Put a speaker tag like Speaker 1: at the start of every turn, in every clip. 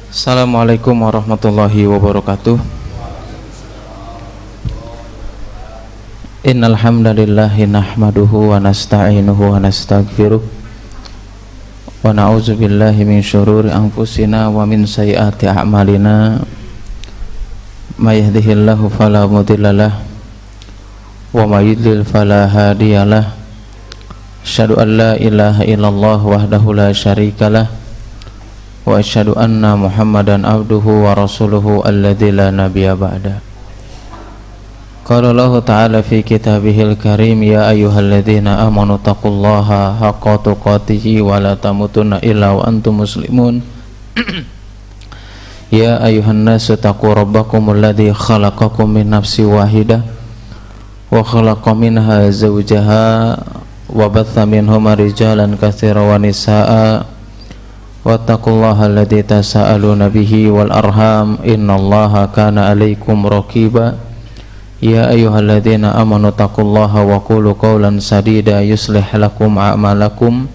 Speaker 1: Assalamualaikum warahmatullahi wabarakatuh. Innal hamdalillahi nahmaduhu wa nasta'inuhu wa nastaghfiruh wa na'udzu billahi min syururi anfusina wa min sayyiati a'malina. May yahdihillahu fala mudhillalah wa may yudlil fala hadiyalah. Asyhadu an la ilaha illallah wahdahu la syarikalah wa asyhadu anna Muhammadan abduhu wa rasuluhu alladzi la nabiyya ba'da. Qala Allah ta'ala fi kitabihil karim, ya ayyuhalladzina amanu taqullaha haqqa tuqatih wa la tamutunna illa wa antum muslimun. Ya ayyuhan nasu taqu rabbakumul ladzi khalaqakum min nafsin wahidah wa khalaqa minha zawjaha wa batha minhuma rijalan katsiran wa nisaa'a wattaqullaha alladzi tasaaluna bihi wal arham innallaha kana 'alaikum raqiba. Ya ayyuhalladzina amanu taqullaha wa qulu qawlan sadida yuslih lakum a'malakum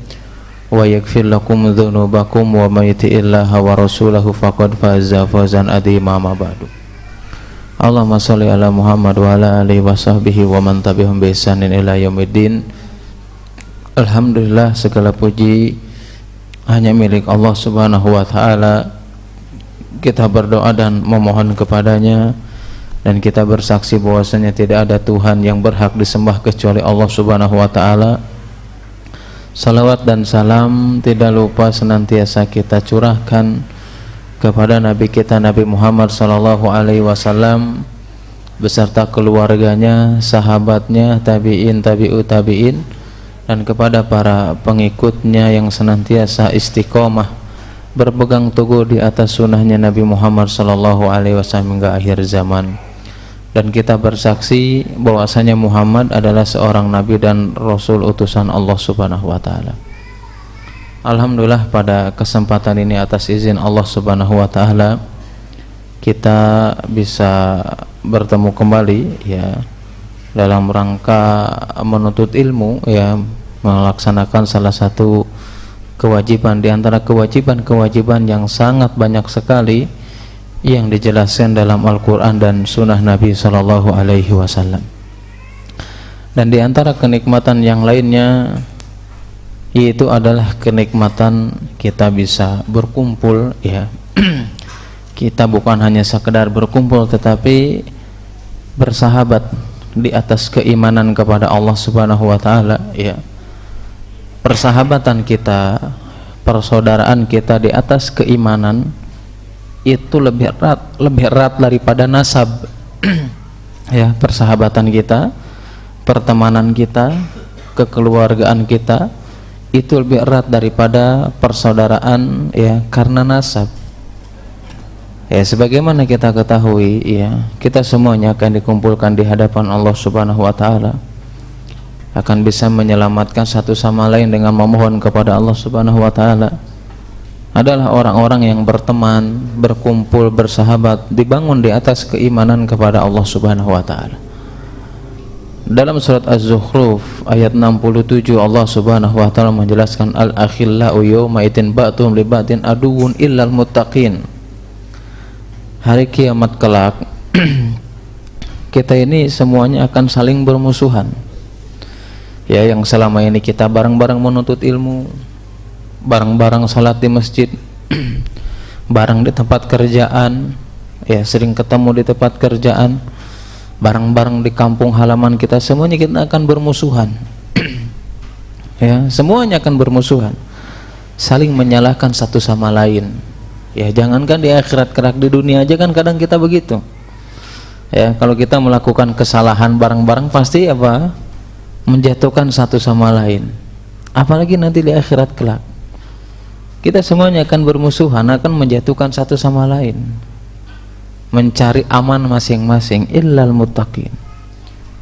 Speaker 1: wa yaghfir lakum dzunubakum wa may yuti'illaha wa rasulahu faqad faza fawzan 'azima. Ma ba'du. Allahumma shalli ala Muhammad wa ala alihi wa sahbihi wa man tabi'ahum bi ihsanin ila yaumiddin. Alhamdulillah, segala puji hanya milik Allah Subhanahu wa ta'ala. Kita berdoa dan memohon kepadanya, dan kita bersaksi bahwasanya tidak ada Tuhan yang berhak disembah kecuali Allah Subhanahu wa ta'ala. Salawat dan salam tidak lupa senantiasa kita curahkan kepada Nabi kita Nabi Muhammad sallallahu alaihi wasallam beserta keluarganya, sahabatnya, tabi'in, tabi'ut tabi'in, dan kepada para pengikutnya yang senantiasa istiqomah berpegang teguh di atas sunnahnya Nabi Muhammad sallallahu alaihi wasallam hingga akhir zaman. Dan kita bersaksi bahwasanya Muhammad adalah seorang nabi dan rasul utusan Allah Subhanahu wa taala. Alhamdulillah, pada kesempatan ini atas izin Allah Subhanahu wa taala kita bisa bertemu kembali ya dalam rangka menuntut ilmu, ya, melaksanakan salah satu kewajiban di antara kewajiban-kewajiban yang sangat banyak sekali yang dijelaskan dalam Al-Quran dan Sunnah Nabi Sallallahu Alaihi Wasallam. Dan di antara kenikmatan yang lainnya yaitu adalah kenikmatan kita bisa berkumpul, ya. Kita bukan hanya sekedar berkumpul tetapi bersahabat di atas keimanan kepada Allah Subhanahu wa taala, ya. Persahabatan kita, persaudaraan kita di atas keimanan itu lebih erat daripada nasab. Ya, persahabatan kita, pertemanan kita, kekeluargaan kita itu lebih erat daripada persaudaraan, ya, karena nasab. Ya, sebagaimana kita ketahui, ya, kita semuanya akan dikumpulkan di hadapan Allah Subhanahu wa taala, akan bisa menyelamatkan satu sama lain dengan memohon kepada Allah Subhanahu wa taala adalah orang-orang yang berteman, berkumpul, bersahabat, dibangun di atas keimanan kepada Allah Subhanahu wa taala. Dalam surat Az-Zukhruf ayat 67 Allah Subhanahu wa taala menjelaskan, al-akhillau yawma idzin ba'dhum li ba'din aduwwun illal muttaqin. Hari kiamat kelak kita ini semuanya akan saling bermusuhan. Ya, yang selama ini kita bareng-bareng menuntut ilmu, bareng-bareng salat di masjid, bareng di tempat kerjaan, ya, sering ketemu di tempat kerjaan, bareng-bareng di kampung halaman kita, semuanya kita akan bermusuhan. Ya, semuanya akan bermusuhan, saling menyalahkan satu sama lain. Ya, jangankan di akhirat, kelak di dunia aja kan kadang kita begitu. Ya, kalau kita melakukan kesalahan bareng-bareng pasti apa? Menjatuhkan satu sama lain. Apalagi nanti di akhirat kelak. Kita semuanya akan bermusuhan, akan menjatuhkan satu sama lain, mencari aman masing-masing, illal muttaqin.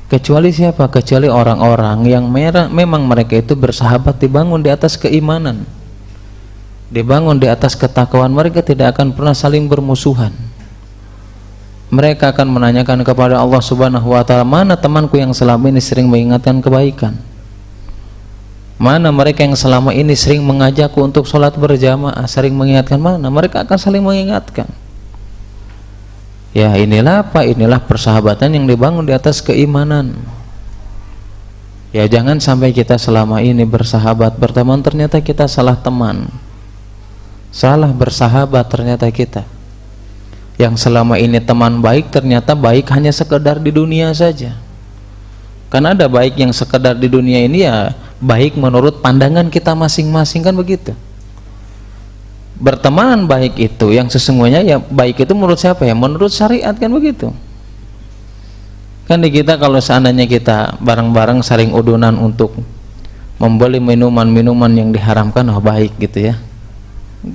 Speaker 1: Kecuali siapa? Kecuali orang-orang yang memang mereka itu bersahabat, dibangun di atas keimanan, dibangun di atas ketakwaan. Mereka tidak akan pernah saling bermusuhan. Mereka akan menanyakan kepada Allah Subhanahu wa taala, mana temanku yang selama ini sering mengingatkan kebaikan? Mana mereka yang selama ini sering mengajakku untuk sholat berjamaah, sering mengingatkan, mana mereka akan saling mengingatkan. Ya inilah apa? Inilah persahabatan yang dibangun di atas keimanan. Ya jangan sampai kita selama ini bersahabat, berteman, ternyata kita salah teman, salah bersahabat ternyata kita. Yang selama ini teman baik, ternyata baik hanya sekedar di dunia saja. Karena ada baik yang sekedar di dunia ini, ya baik menurut pandangan kita masing-masing, kan begitu. Berteman baik itu yang sesungguhnya ya baik itu menurut siapa ya? Menurut syariat, kan begitu. Kan di kita kalau seandainya kita bareng-bareng saling udunan untuk membeli minuman-minuman yang diharamkan, oh baik gitu ya,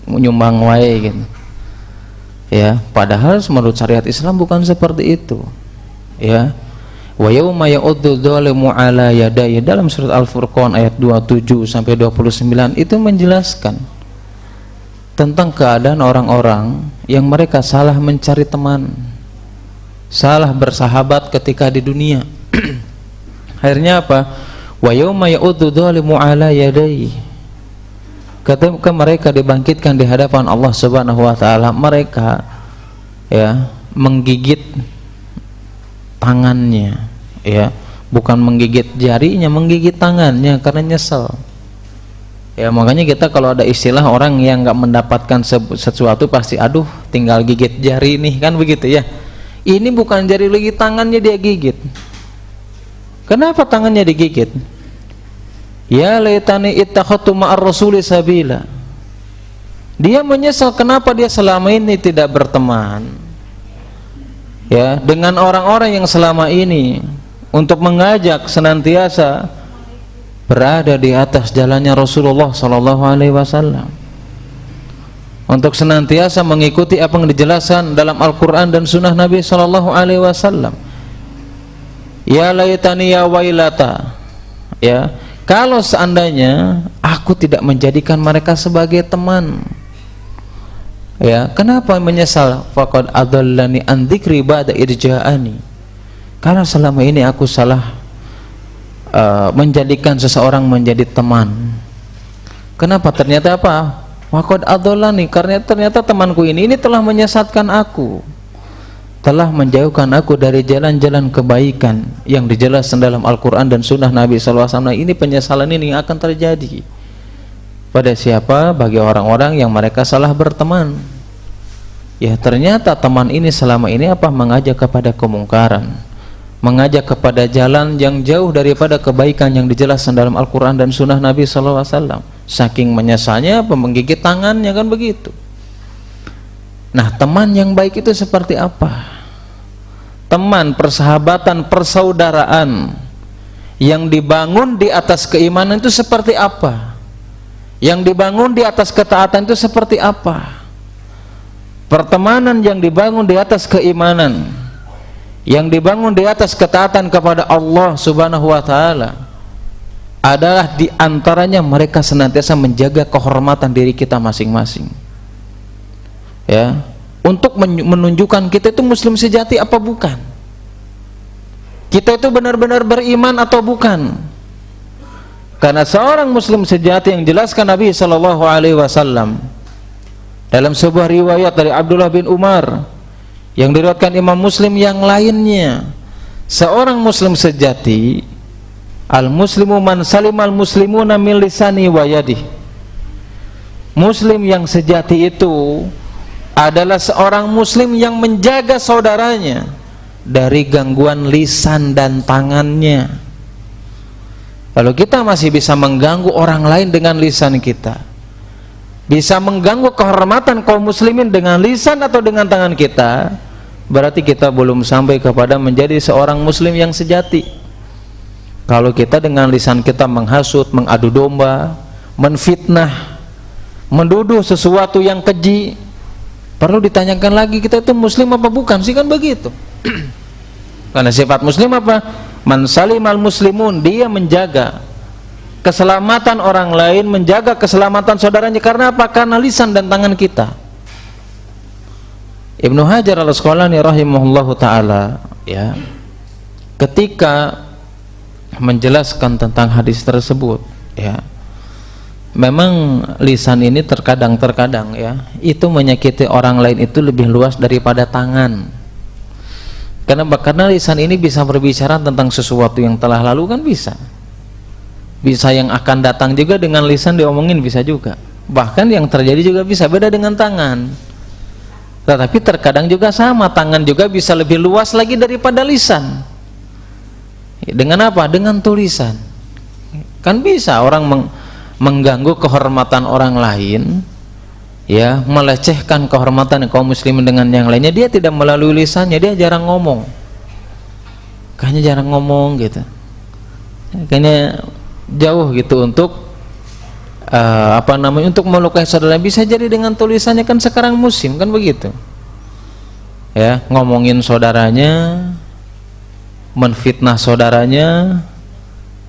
Speaker 1: nyumbang wae gitu ya, padahal menurut syariat Islam bukan seperti itu ya. Wa yauma ya'uddu dzalimu ala yadayhi, dalam surat Al-Furqan ayat 27 sampai 29 itu menjelaskan tentang keadaan orang-orang yang mereka salah mencari teman, salah bersahabat ketika di dunia. Akhirnya apa? Wa yauma ya'uddu dzalimu ala yadayhi, ketika mereka dibangkitkan di hadapan Allah Subhanahu wa taala, mereka ya menggigit tangannya, ya bukan menggigit jarinya, menggigit tangannya karena nyesel. Ya makanya kita kalau ada istilah orang yang nggak mendapatkan sesuatu pasti aduh tinggal gigit jari nih, kan begitu ya. Ini bukan jari lagi, tangannya dia gigit. Kenapa tangannya digigit? Ya laitani ittakhadtu ma'ar rasuli sabila, dia menyesal kenapa dia selama ini tidak berteman ya dengan orang-orang yang selama ini untuk mengajak senantiasa berada di atas jalannya Rasulullah sallallahu alaihi wasallam, untuk senantiasa mengikuti apa yang dijelaskan dalam Al-Qur'an dan sunnah Nabi sallallahu alaihi wasallam. Ya laitani ya wailata, ya kalau seandainya aku tidak menjadikan mereka sebagai teman. Ya, kenapa menyesal? Faqad adallani an dzikri ba'da irja'ani, karena selama ini aku salah menjadikan seseorang menjadi teman. Kenapa? Ternyata apa? Faqad adallani, karena ternyata temanku ini telah menyesatkan aku, telah menjauhkan aku dari jalan-jalan kebaikan yang dijelaskan dalam Al-Quran dan sunnah Nabi SAW. Ini penyesalan ini akan terjadi pada siapa? Bagi orang-orang yang mereka salah berteman. Ya ternyata teman ini selama ini apa? Mengajak kepada kemungkaran, mengajak kepada jalan yang jauh daripada kebaikan yang dijelaskan dalam Al-Quran dan sunnah Nabi SAW. Saking menyesalnya apa? Menggigit tangannya, kan begitu. Nah teman yang baik itu seperti apa? Teman, persahabatan, persaudaraan yang dibangun di atas keimanan itu seperti apa? Yang dibangun di atas ketaatan itu seperti apa? Pertemanan yang dibangun di atas keimanan, yang dibangun di atas ketaatan kepada Allah Subhanahu wa taala, adalah di antaranya mereka senantiasa menjaga kehormatan diri kita masing-masing. Ya, untuk menunjukkan kita itu muslim sejati apa bukan, kita itu benar-benar beriman atau bukan. Karena seorang muslim sejati yang jelaskan Nabi sallallahu alaihi wasallam dalam sebuah riwayat dari Abdullah bin Umar yang diriwayatkan Imam Muslim yang lainnya, seorang muslim sejati, al-muslimu man salimal muslimuna min lisani wa yadihi, muslim yang sejati itu adalah seorang muslim yang menjaga saudaranya dari gangguan lisan dan tangannya. Kalau kita masih bisa mengganggu orang lain dengan lisan kita, bisa mengganggu kehormatan kaum muslimin dengan lisan atau dengan tangan kita, berarti kita belum sampai kepada menjadi seorang muslim yang sejati. Kalau kita dengan lisan kita menghasut, mengadu domba, menfitnah, menduduh sesuatu yang keji, perlu ditanyakan lagi kita itu muslim apa bukan sih, kan begitu. Karena sifat muslim apa? Man salimal muslimun, dia menjaga keselamatan orang lain, menjaga keselamatan saudaranya. Karena apa? Karena lisan dan tangan kita. Ibnu Hajar al-Asqalani rahimahullahu ta'ala ya, ketika menjelaskan tentang hadis tersebut ya, memang lisan ini terkadang ya itu menyakiti orang lain itu lebih luas daripada tangan. Karena lisan ini bisa berbicara tentang sesuatu yang telah lalu, kan bisa yang akan datang juga dengan lisan diomongin, bisa juga, bahkan yang terjadi juga bisa, beda dengan tangan. Tetapi terkadang juga sama, tangan juga bisa lebih luas lagi daripada lisan. Dengan apa? Dengan tulisan. Kan bisa orang mengganggu kehormatan orang lain, ya, melecehkan kehormatan kaum muslimin dengan yang lainnya, dia tidak melalui lisannya, dia jarang ngomong, kayaknya jarang ngomong gitu, kayaknya jauh gitu untuk untuk melukai saudara. Bisa jadi dengan tulisannya, kan sekarang musim kan begitu ya, ngomongin saudaranya, menfitnah saudaranya,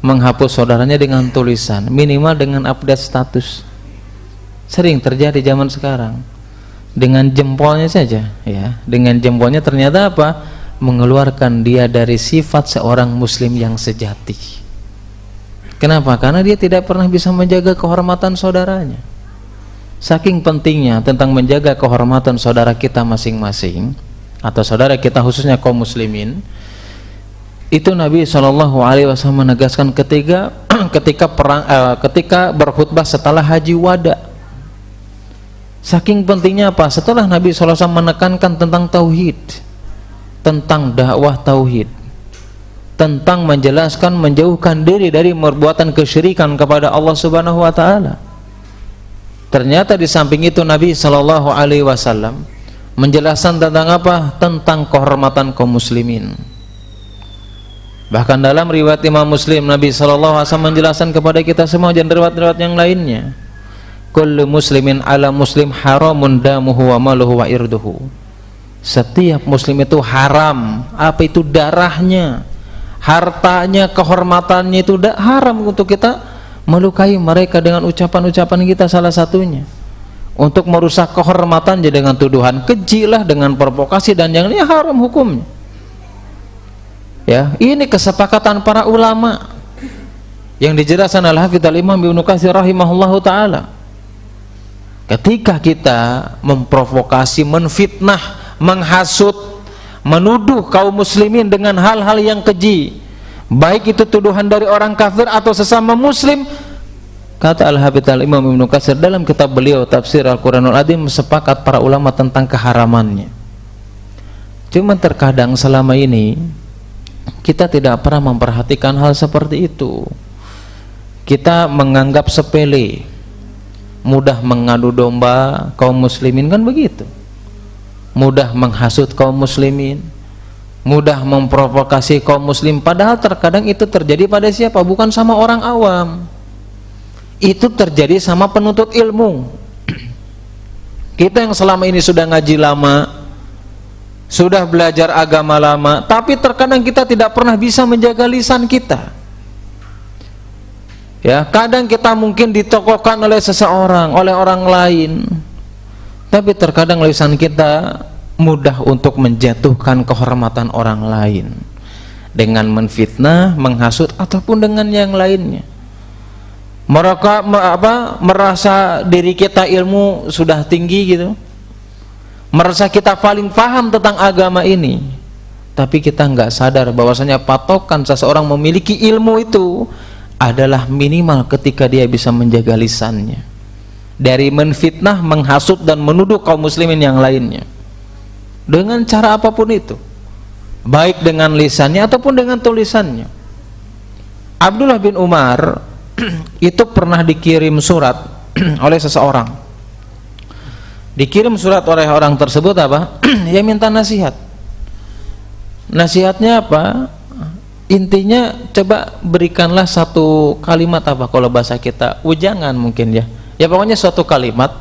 Speaker 1: menghapus saudaranya dengan tulisan, minimal dengan update status. Sering terjadi zaman sekarang, dengan jempolnya saja ya, dengan jempolnya ternyata apa? Mengeluarkan dia dari sifat seorang muslim yang sejati. Kenapa? Karena dia tidak pernah bisa menjaga kehormatan saudaranya. Saking pentingnya tentang menjaga kehormatan saudara kita masing-masing, atau saudara kita khususnya kaum muslimin, itu Nabi SAW menegaskan ketika berkhutbah setelah haji wada. Saking pentingnya apa? Setelah Nabi SAW menekankan tentang tauhid, tentang dakwah tauhid, tentang menjelaskan menjauhkan diri dari perbuatan kesyirikan kepada Allah Subhanahu wa taala. Ternyata di samping itu Nabi SAW menjelaskan tentang apa? Tentang kehormatan kaum muslimin. Bahkan dalam riwayat Imam Muslim, Nabi SAW menjelaskan kepada kita semua dan riwayat-riwayat yang lainnya, kullu muslimin ala muslim haramun damuhu wa maluhu wa irduhu. Setiap muslim itu haram, apa itu? Darahnya, hartanya, kehormatannya, itu haram untuk kita melukai mereka dengan ucapan-ucapan kita. Salah satunya untuk merusak kehormatannya dengan tuduhan keji lah, dengan provokasi dan yang lainnya, haram hukumnya. Ya, ini kesepakatan para ulama yang dijelaskan oleh Hafidz Imam Ibnu Katsir rahimahullahu taala. Ketika kita memprovokasi, menfitnah, menghasut, menuduh kaum muslimin dengan hal-hal yang keji, baik itu tuduhan dari orang kafir atau sesama muslim, kata Al-Hafidz Imam Ibnu Katsir dalam kitab beliau Tafsir Al-Quranul Adzim, sepakat para ulama tentang keharamannya. Cuma terkadang selama ini kita tidak pernah memperhatikan hal seperti itu. Kita menganggap sepele, mudah mengadu domba kaum muslimin, kan begitu, mudah menghasut kaum muslimin, mudah memprovokasi kaum muslim. Padahal terkadang itu terjadi pada siapa? Bukan sama orang awam, itu terjadi sama penuntut ilmu. Kita yang selama ini sudah ngaji lama, sudah belajar agama lama, tapi terkadang kita tidak pernah bisa menjaga lisan kita. Ya, kadang kita mungkin ditokohkan oleh seseorang, oleh orang lain, tapi terkadang lisan kita mudah untuk menjatuhkan kehormatan orang lain dengan menfitnah, menghasut, ataupun dengan yang lainnya. Mereka merasa diri kita ilmu sudah tinggi gitu, merasa kita paling paham tentang agama ini, tapi kita nggak sadar bahwasanya patokan seseorang memiliki ilmu itu adalah minimal ketika dia bisa menjaga lisannya dari menfitnah, menghasut, dan menuduh kaum muslimin yang lainnya dengan cara apapun itu, baik dengan lisannya ataupun dengan tulisannya. Abdullah bin Umar itu pernah dikirim surat oleh seseorang. Dikirim surat oleh orang tersebut apa? Dia minta nasihat. Nasihatnya apa? Intinya, coba berikanlah satu kalimat, apa kalau bahasa kita, ujangan mungkin ya. Ya pokoknya suatu kalimat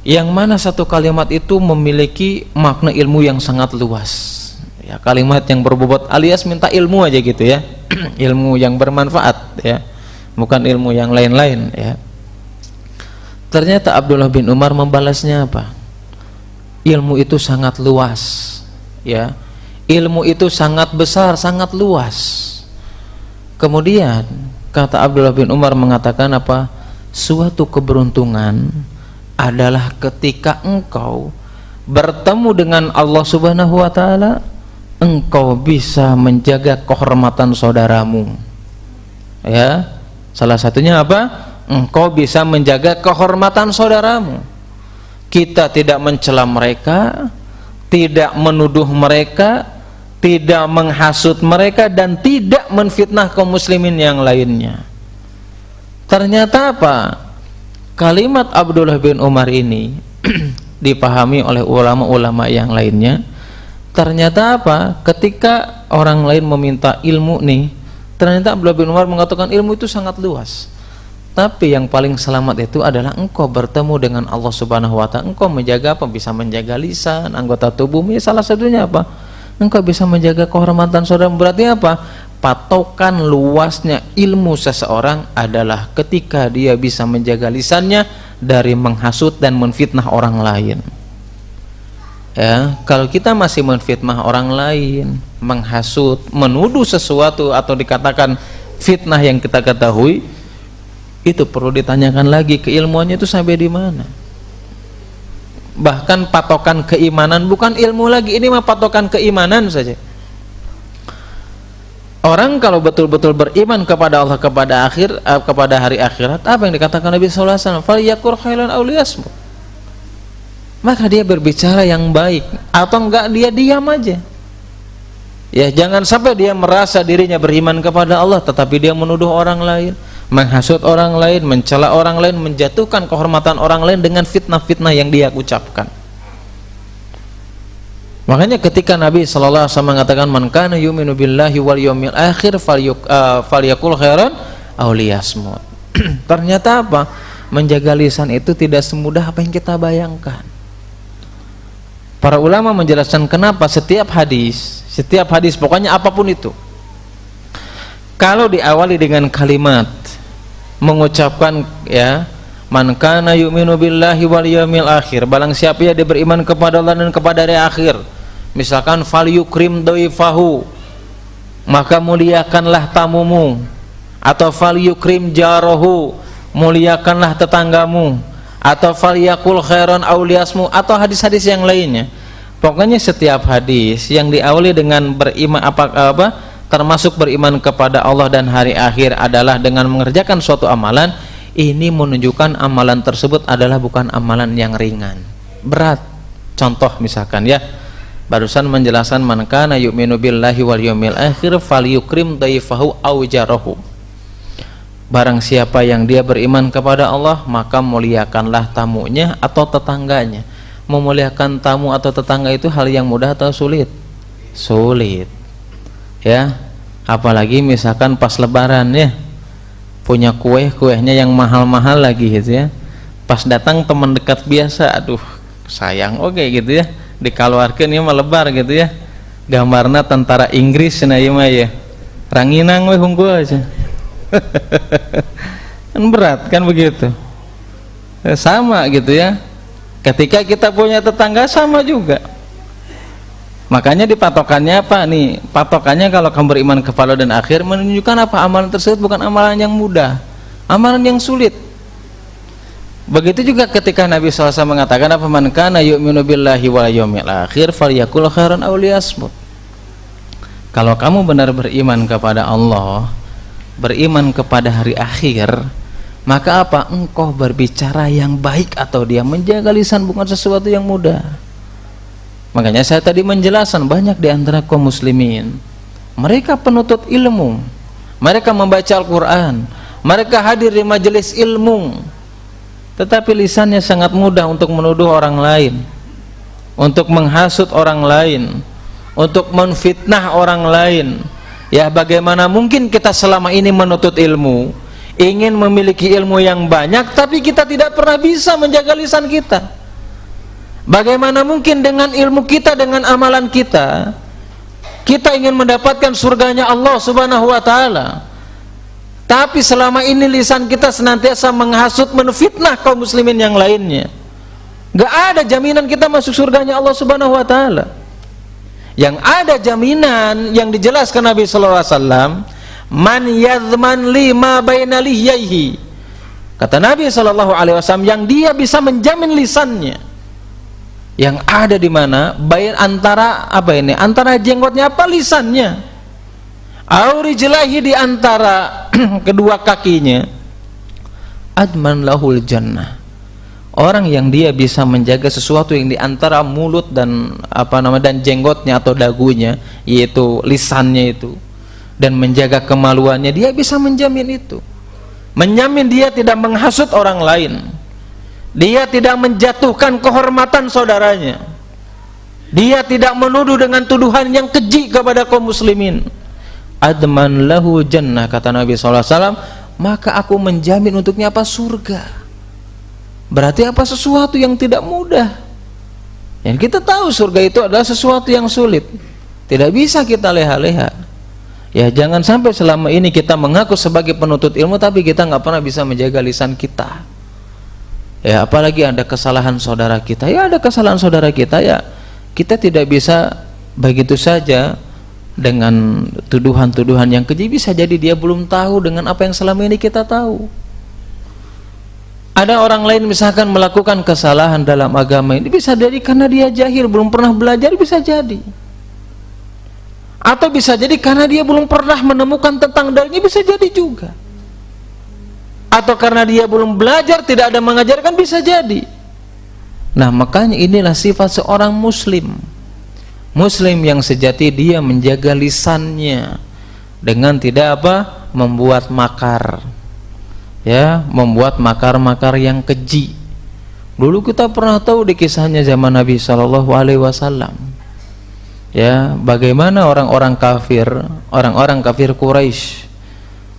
Speaker 1: yang mana satu kalimat itu memiliki makna ilmu yang sangat luas. Ya, kalimat yang berbobot, alias minta ilmu aja gitu ya. Ilmu yang bermanfaat ya. Bukan ilmu yang lain-lain ya. Ternyata Abdullah bin Umar membalasnya apa? Ilmu itu sangat luas ya. Ilmu itu sangat besar, sangat luas. Kemudian kata Abdullah bin Umar mengatakan apa? suatu keberuntungan adalah ketika engkau bertemu dengan Allah Subhanahu wa taala, engkau bisa menjaga kehormatan saudaramu. Ya, salah satunya apa? Engkau bisa menjaga kehormatan saudaramu. Kita tidak mencela mereka, tidak menuduh mereka, tidak menghasut mereka, dan tidak menfitnah kaum muslimin yang lainnya. Ternyata apa? Kalimat Abdullah bin Umar ini dipahami oleh ulama-ulama yang lainnya. Ternyata apa? Ketika orang lain meminta ilmu nih, ternyata Abdullah bin Umar mengatakan ilmu itu sangat luas. Tapi yang paling selamat itu adalah engkau bertemu dengan Allah Subhanahu wa taala. Engkau menjaga apa? Bisa menjaga lisan, anggota tubuhmu. Ya, salah satunya apa? Engkau bisa menjaga kehormatan saudara. Berarti apa? Patokan luasnya ilmu seseorang adalah ketika dia bisa menjaga lisannya dari menghasut dan menfitnah orang lain. Ya, kalau kita masih menfitnah orang lain, menghasut, menuduh sesuatu atau dikatakan fitnah yang kita ketahui, itu perlu ditanyakan lagi keilmuannya itu sampai di mana. Bahkan patokan keimanan bukan ilmu lagi, ini mah patokan keimanan saja. Orang kalau betul-betul beriman kepada Allah, kepada hari akhirat, apa yang dikatakan Nabi sallallahu alaihi wasallam, "Falyaqul khairan aw liyasmut." Maka dia berbicara yang baik, atau enggak dia diam aja. Ya, jangan sampai dia merasa dirinya beriman kepada Allah tetapi dia menuduh orang lain, menghasut orang lain, mencela orang lain, menjatuhkan kehormatan orang lain dengan fitnah-fitnah yang dia ucapkan. Makanya ketika Nabi sallallahu alaihi wasallam mengatakan man kana yu'minu billahi wal yawmil akhir falyaqul khairan aw liyasmut. Ternyata apa? Menjaga lisan itu tidak semudah apa yang kita bayangkan. Para ulama menjelaskan kenapa setiap hadis pokoknya apapun itu, kalau diawali dengan kalimat mengucapkan ya man kana yu'minu billahi wal yawmil akhir, barang siapa dia beriman kepada Allah dan kepada hari akhir, misalkan falyukrim dhaifahu, maka muliakanlah tamumu, atau falyukrim jarahu, muliakanlah tetanggamu, atau falyaqul khairan aw liyasmu, atau hadis-hadis yang lainnya. Pokoknya setiap hadis yang diawali dengan beriman termasuk beriman kepada Allah dan hari akhir adalah dengan mengerjakan suatu amalan, ini menunjukkan amalan tersebut adalah bukan amalan yang ringan, berat. Contoh misalkan ya, barusan menjelaskan man kana yu'minu billahi wal yawmil akhir falyukrim dhaifahu aw jarahu. Barang siapa yang dia beriman kepada Allah, maka muliakanlah tamunya atau tetangganya. Memuliakan tamu atau tetangga itu hal yang mudah atau sulit? Sulit. Ya, apalagi misalkan pas lebaran ya, punya kuehnya yang mahal-mahal lagi gitu ya. Pas datang teman dekat biasa, aduh sayang oke gitu ya, dikeluarkan ya mah lebar gitu ya. Gambarnya tentara Inggris nah ieu mah ya. Ranginang we hungkul aja. Kan berat kan begitu. Sama gitu ya. Ketika kita punya tetangga sama juga. Makanya dipatokannya apa nih? Patokannya kalau kamu beriman kepada dan akhir menunjukkan apa? Amalan tersebut bukan amalan yang mudah, amalan yang sulit. Begitu juga ketika Nabi SAW mengatakan apa? Man kana yu'minu billahi wal yawmil akhir falyaqul khairan aw liyasmut. Kalau kamu benar beriman kepada Allah, beriman kepada hari akhir, maka apa? Engkau berbicara yang baik atau dia menjaga lisan bukan sesuatu yang mudah. Makanya saya tadi menjelaskan banyak di antara kaum muslimin, mereka penuntut ilmu, mereka membaca Al-Quran, mereka hadir di majelis ilmu, tetapi lisannya sangat mudah untuk menuduh orang lain, untuk menghasut orang lain, untuk menfitnah orang lain. Ya, bagaimana mungkin kita selama ini menuntut ilmu, ingin memiliki ilmu yang banyak, tapi kita tidak pernah bisa menjaga lisan kita. Bagaimana mungkin dengan ilmu kita, dengan amalan kita, kita ingin mendapatkan surganya Allah Subhanahu wa taala, tapi selama ini lisan kita senantiasa menghasut, menfitnah kaum muslimin yang lainnya. Gak ada jaminan kita masuk surganya Allah Subhanahu wa taala. Yang ada jaminan yang dijelaskan Nabi sallallahu alaihi wasallam, man yadhman li ma baina lihyaihi, Kata Nabi SAW, yang dia bisa menjamin lisannya, yang ada di mana? Baik antara apa ini? Antara jenggotnya apa lisannya? Aurijlahi, di antara kedua kakinya. Adman lahul jannah. Orang yang dia bisa menjaga sesuatu yang di antara mulut dan dan jenggotnya atau dagunya, yaitu lisannya itu, dan menjaga kemaluannya, dia bisa menjamin itu. Menjamin dia tidak menghasut orang lain, dia tidak menjatuhkan kehormatan saudaranya, dia tidak menuduh dengan tuduhan yang keji kepada kaum muslimin. Adman lahu jannah, kata Nabi SAW, maka aku menjamin untuknya apa? Surga. Berarti apa? Sesuatu yang tidak mudah. Yang kita tahu surga itu adalah sesuatu yang sulit, tidak bisa kita leha-leha. Ya, jangan sampai selama ini kita mengaku sebagai penuntut ilmu tapi kita nggak pernah bisa menjaga lisan kita. Ya, apalagi ada kesalahan saudara kita. Ya, ada kesalahan saudara kita, ya kita tidak bisa begitu saja dengan tuduhan-tuduhan yang keji. Bisa jadi dia belum tahu dengan apa yang selama ini kita tahu. Ada orang lain misalkan melakukan kesalahan dalam agama ini, bisa jadi karena dia jahil, belum pernah belajar, bisa jadi. Atau bisa jadi karena dia belum pernah menemukan tentang dalilnya, bisa jadi juga. Atau karena dia belum belajar, tidak ada mengajarkan, bisa jadi. Nah, makanya inilah sifat seorang muslim. Muslim yang sejati, dia menjaga lisannya dengan tidak membuat makar. Ya, membuat makar-makar yang keji. Dulu kita pernah tahu di kisahnya zaman Nabi SAW. Ya, bagaimana orang-orang kafir Quraisy,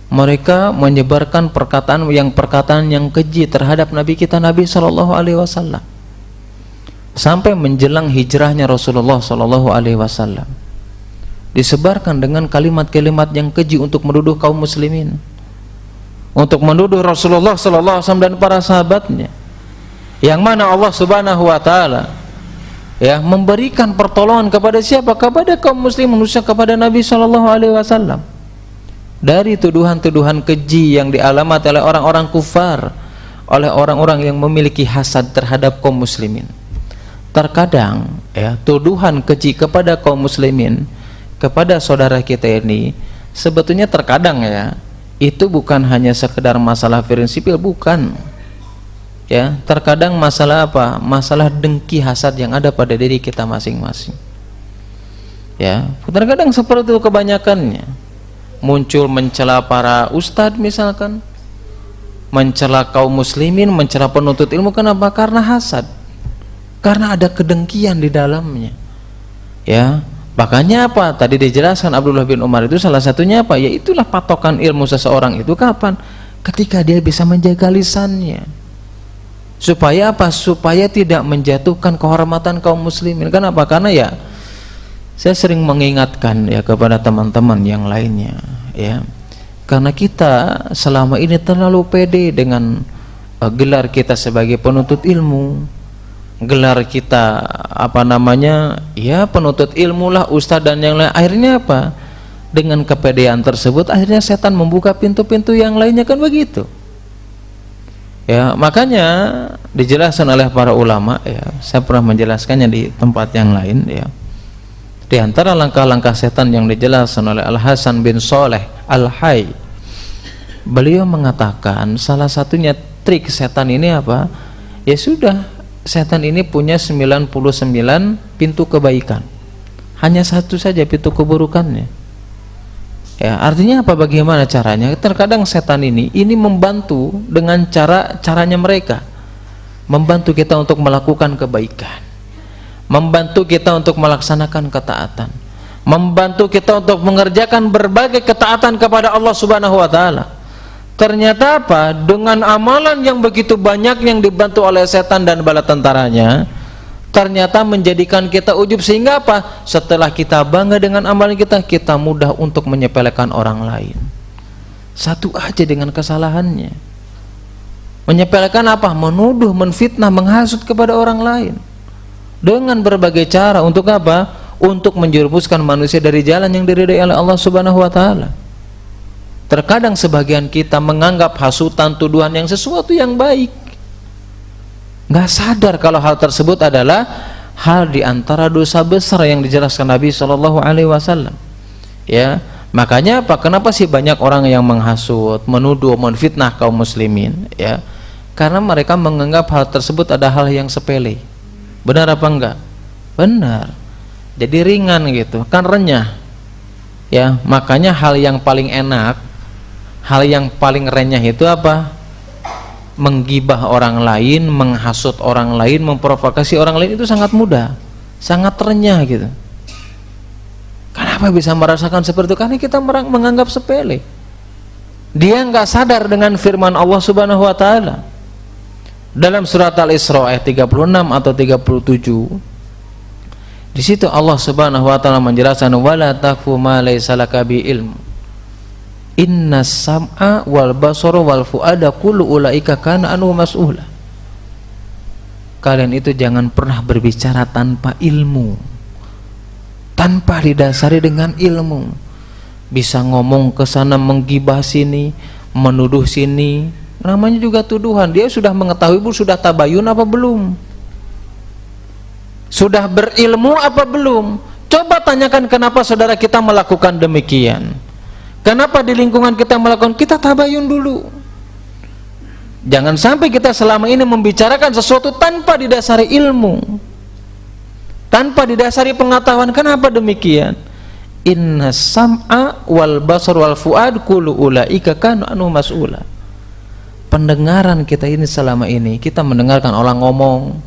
Speaker 1: mereka menyebarkan perkataan yang keji terhadap Nabi kita Nabi SAW, sampai menjelang hijrahnya Rasulullah SAW, disebarkan dengan kalimat-kalimat yang keji untuk menuduh kaum muslimin, untuk menuduh Rasulullah SAW dan para sahabatnya, yang mana Allah Subhanahu wa Ta'ala memberikan pertolongan kepada siapa? Kepada kaum muslim, manusia, kepada Nabi SAW, dari tuduhan-tuduhan keji yang dialamat oleh orang-orang kufar, oleh orang-orang yang memiliki hasad terhadap kaum muslimin. Terkadang tuduhan keji kepada kaum muslimin, kepada saudara kita ini, sebetulnya terkadang itu bukan hanya sekedar masalah prinsipil, bukan. Ya, terkadang masalah apa? Masalah dengki, hasad yang ada pada diri kita masing-masing. Ya, terkadang seperti itu kebanyakannya. Muncul mencela para ustadz misalkan, mencela kaum muslimin, mencela penuntut ilmu. Kenapa? Karena hasad, karena ada kedengkian di dalamnya. Ya, makanya apa? Tadi dijelaskan Abdullah bin Umar itu salah satunya apa? Ya, itulah patokan ilmu seseorang itu kapan? Ketika dia bisa menjaga lisannya. Supaya apa? Supaya tidak menjatuhkan kehormatan kaum muslimin. Kenapa? Karena saya sering mengingatkan kepada teman-teman yang lainnya, karena kita selama ini terlalu pede dengan gelar kita sebagai penuntut ilmu, gelar kita penuntut ilmu lah, ustadz dan yang lain. Akhirnya apa? Dengan kepedean tersebut akhirnya setan membuka pintu-pintu yang lainnya, kan begitu. Ya, makanya dijelaskan oleh para ulama, saya pernah menjelaskannya di tempat yang lain, di antara langkah-langkah setan yang dijelaskan oleh Al-Hasan bin Saleh Al-Hay, beliau mengatakan salah satunya trik setan ini apa? Ya sudah, setan ini punya 99 pintu kebaikan, hanya satu saja pintu keburukannya. Ya, artinya apa? Bagaimana caranya? Terkadang setan ini membantu dengan caranya mereka, membantu kita untuk melakukan kebaikan, membantu kita untuk melaksanakan ketaatan, membantu kita untuk mengerjakan berbagai ketaatan kepada Allah Subhanahu wa Ta'ala. Ternyata apa? Dengan amalan yang begitu banyak yang dibantu oleh setan dan bala tentaranya, ternyata menjadikan kita ujub, sehingga apa? Setelah kita bangga dengan amalan kita, kita mudah untuk menyepelekan orang lain. Satu aja dengan kesalahannya, menyepelekan apa? Menuduh, menfitnah, menghasut kepada orang lain dengan berbagai cara. Untuk apa? Untuk menjerumuskan manusia dari jalan yang diridai oleh Allah Subhanahu wa Ta'ala. Terkadang sebagian kita menganggap hasutan, tuduhan yang sesuatu yang baik, nggak sadar kalau hal tersebut adalah hal di antara dosa besar yang dijelaskan Nabi Shallallahu Alaihi Wasallam. Ya, makanya apa? Kenapa sih banyak orang yang menghasut, menuduh, menfitnah kaum muslimin? Ya, karena mereka menganggap hal tersebut ada hal yang sepele. Benar apa enggak? Benar. Jadi ringan gitu, kan renyah. Ya, makanya hal yang paling enak, hal yang paling renyah itu apa? Menggibah orang lain, menghasut orang lain, memprovokasi orang lain itu sangat mudah, sangat renyah gitu. Kenapa bisa merasakan seperti itu? Karena kita menganggap sepele. Dia nggak sadar dengan firman Allah Subhanahu wa taala dalam surat Al-Isra ayat 36 atau 37. Di situ Allah Subhanahu wa taala menjelaskan, wala taqfu ma laysa laka bi ilm. Innas sam'a wal basara wal fuada kullu ulaika kana anhu mas'ula. Kalian itu jangan pernah berbicara tanpa ilmu, tanpa didasari dengan ilmu. Bisa ngomong ke sana, menggibah sini, menuduh sini, namanya juga tuduhan. Dia sudah mengetahui, sudah tabayun apa belum? Sudah berilmu apa belum? Coba tanyakan kenapa saudara kita melakukan demikian. Kenapa di lingkungan kita melakukan? Kita tabayun dulu. Jangan sampai kita selama ini membicarakan sesuatu tanpa didasari ilmu, tanpa didasari pengetahuan. Kenapa demikian? Inna sam'a wal basar wal fuad kullu ulaika kanu anhu mas'ula. Pendengaran kita ini selama ini, kita mendengarkan orang ngomong,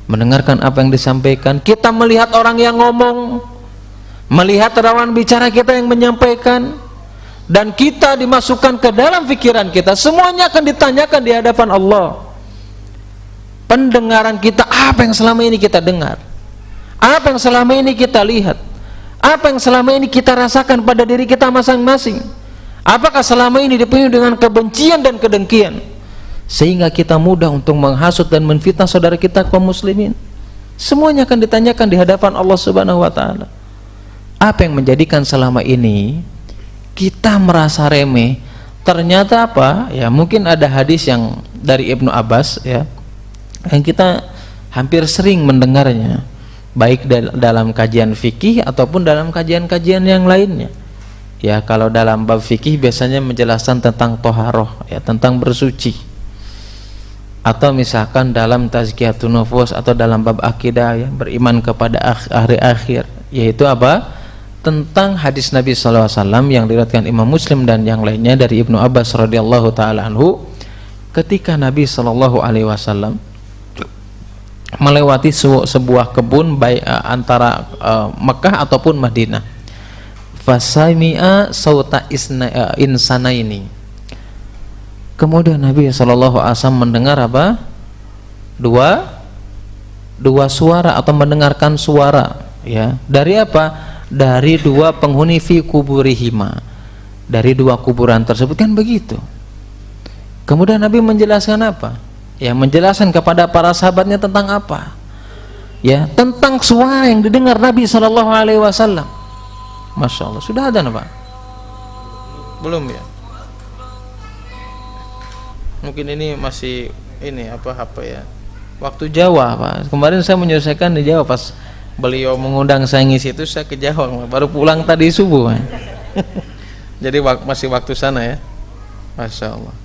Speaker 1: mendengarkan apa yang disampaikan, kita melihat orang yang ngomong, melihat lawan bicara kita yang menyampaikan, dan kita dimasukkan ke dalam pikiran kita, semuanya akan ditanyakan di hadapan Allah. Pendengaran kita, apa yang selama ini kita dengar, apa yang selama ini kita lihat, apa yang selama ini kita rasakan pada diri kita masing-masing, apakah selama ini dipenuhi dengan kebencian dan kedengkian sehingga kita mudah untuk menghasut dan menfitnah saudara kita kaum muslimin? Semuanya akan ditanyakan di hadapan Allah Subhanahu wa taala. Apa yang menjadikan selama ini kita merasa remeh? Ternyata apa? Ya, mungkin ada hadis yang dari Ibnu Abbas, ya, yang kita hampir sering mendengarnya, baik dalam kajian fikih ataupun dalam kajian-kajian yang lainnya. Ya, kalau dalam bab fikih biasanya menjelaskan tentang toharoh, ya, tentang bersuci. Atau misalkan dalam tazkiyatun nufus atau dalam bab akidah, ya, beriman kepada hari akhir, yaitu apa? Tentang hadis Nabi SAW yang diriwayatkan Imam Muslim dan yang lainnya dari Ibnu Abbas radhiyallahu taala anhu, ketika Nabi SAW melewati sebuah kebun baik antara Mekah ataupun Madinah, fasami'a sauta insana ini. Kemudian Nabi SAW mendengar apa? Dua suara atau mendengarkan suara, ya, dari apa? Dari dua penghuni fi kuburihima, dari dua kuburan tersebut, kan begitu. Kemudian Nabi menjelaskan apa? Ya, menjelaskan kepada para sahabatnya tentang apa? Ya, tentang suara yang didengar Nabi Shallallahu Alaihi Wasallam. Masya Allah, sudah ada Pak? Belum ya? Mungkin ini masih ini apa ya? Waktu Jawa Pak. Kemarin saya menyelesaikan di Jawa pas beliau mengundang saya ngisi itu, saya ke Jawa, baru pulang tadi subuh. Jadi masih waktu sana ya. Masya Allah.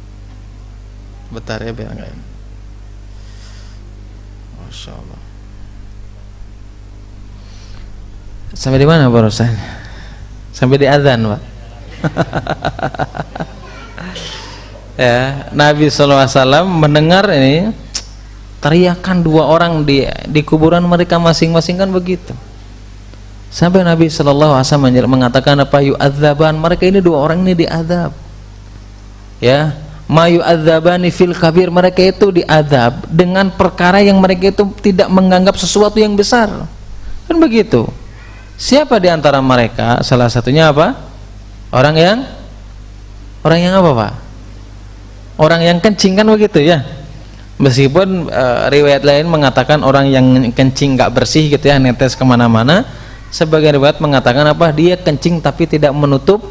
Speaker 1: Bentar ya biar enggak. Masya Allah. Sampai di mana barusan? Sampai di azan Pak. Ya, Nabi SAW mendengar ini teriakan dua orang di kuburan mereka masing-masing, kan begitu. Sampai Nabi SAW mengatakan apa? Yu'adzaban, mereka ini dua orang ini diazab. Ya, ma yu'adzabani fil kabir, mereka itu diazab dengan perkara yang mereka itu tidak menganggap sesuatu yang besar. Kan begitu. Siapa di antara mereka? Salah satunya apa? Orang yang apa Pak? Orang yang kencing, kan begitu ya. Meskipun riwayat lain mengatakan orang yang kencing nggak bersih gitu ya, netes kemana-mana. Sebagian riwayat mengatakan apa? Dia kencing tapi tidak menutup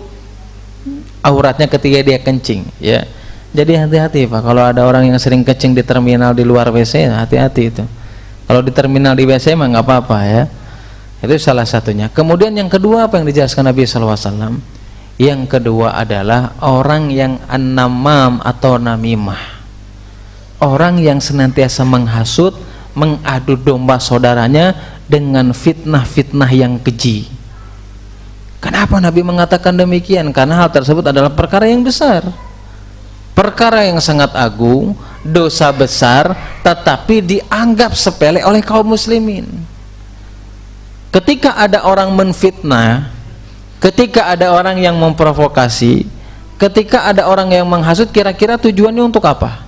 Speaker 1: auratnya ketika dia kencing, ya. Jadi hati-hati Pak, kalau ada orang yang sering kencing di terminal di luar WC, hati-hati itu. Kalau di terminal di WC mah nggak apa-apa ya. Itu salah satunya. Kemudian yang kedua apa yang dijelaskan Nabi SAW? Yang kedua adalah orang yang an-namam atau namimah, orang yang senantiasa menghasut, mengadu domba saudaranya dengan fitnah-fitnah yang keji. Kenapa Nabi mengatakan demikian? Karena hal tersebut adalah perkara yang besar, perkara yang sangat agung, dosa besar, tetapi dianggap sepele oleh kaum muslimin. Ketika ada orang menfitnah, ketika ada orang yang memprovokasi, ketika ada orang yang menghasut, kira-kira tujuannya untuk apa?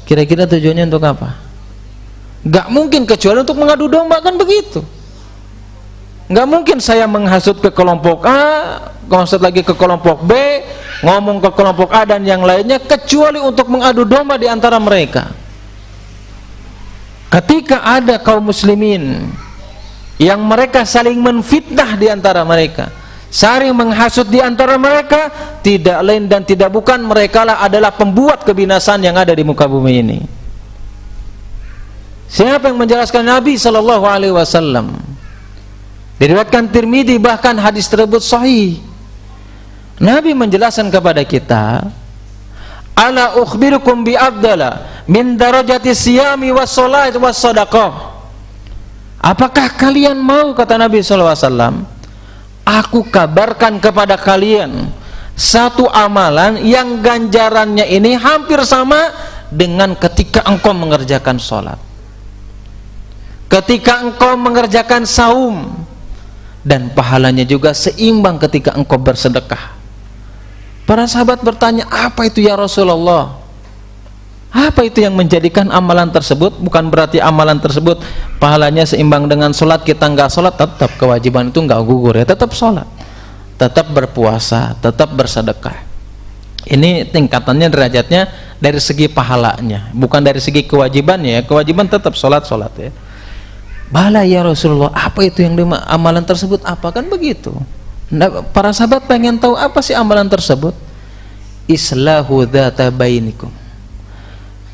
Speaker 1: Kira-kira tujuannya untuk apa? Gak mungkin kecuali untuk mengadu domba, kan begitu. Gak mungkin saya menghasut ke kelompok A, menghasut lagi ke kelompok B, ngomong ke kelompok A dan yang lainnya, kecuali untuk mengadu domba di antara mereka. Ketika ada kaum muslimin yang mereka saling menfitnah di antara mereka, saling menghasut di antara mereka, tidak lain dan tidak bukan mereka lah adalah pembuat kebinasaan yang ada di muka bumi ini. Siapa yang menjelaskan? Nabi Shallallahu Alaihi Wasallam. Diriwayatkan Tirmidzi, bahkan hadis tersebut sahih. Nabi menjelaskan kepada kita, ala ukhbirukum bi afdala min darajati siyami was salat was sadaqah. Apakah kalian mau, kata Nabi SAW, aku kabarkan kepada kalian satu amalan yang ganjarannya ini hampir sama dengan ketika engkau mengerjakan sholat, ketika engkau mengerjakan saum, dan pahalanya juga seimbang ketika engkau bersedekah. Para sahabat bertanya, apa itu ya Rasulullah? Apa itu yang menjadikan amalan tersebut? Bukan berarti amalan tersebut pahalanya seimbang dengan sholat, kita nggak sholat, tetap kewajiban itu nggak gugur ya, tetap sholat, tetap berpuasa, tetap bersedekah. Ini tingkatannya, derajatnya dari segi pahalanya, bukan dari segi kewajibannya. Kewajiban tetap sholat ya. Bala ya Rasulullah, apa itu yang amalan tersebut? Apa, kan begitu. Nah, para sahabat pengen tahu apa sih amalan tersebut. Islahu dzata bainikum.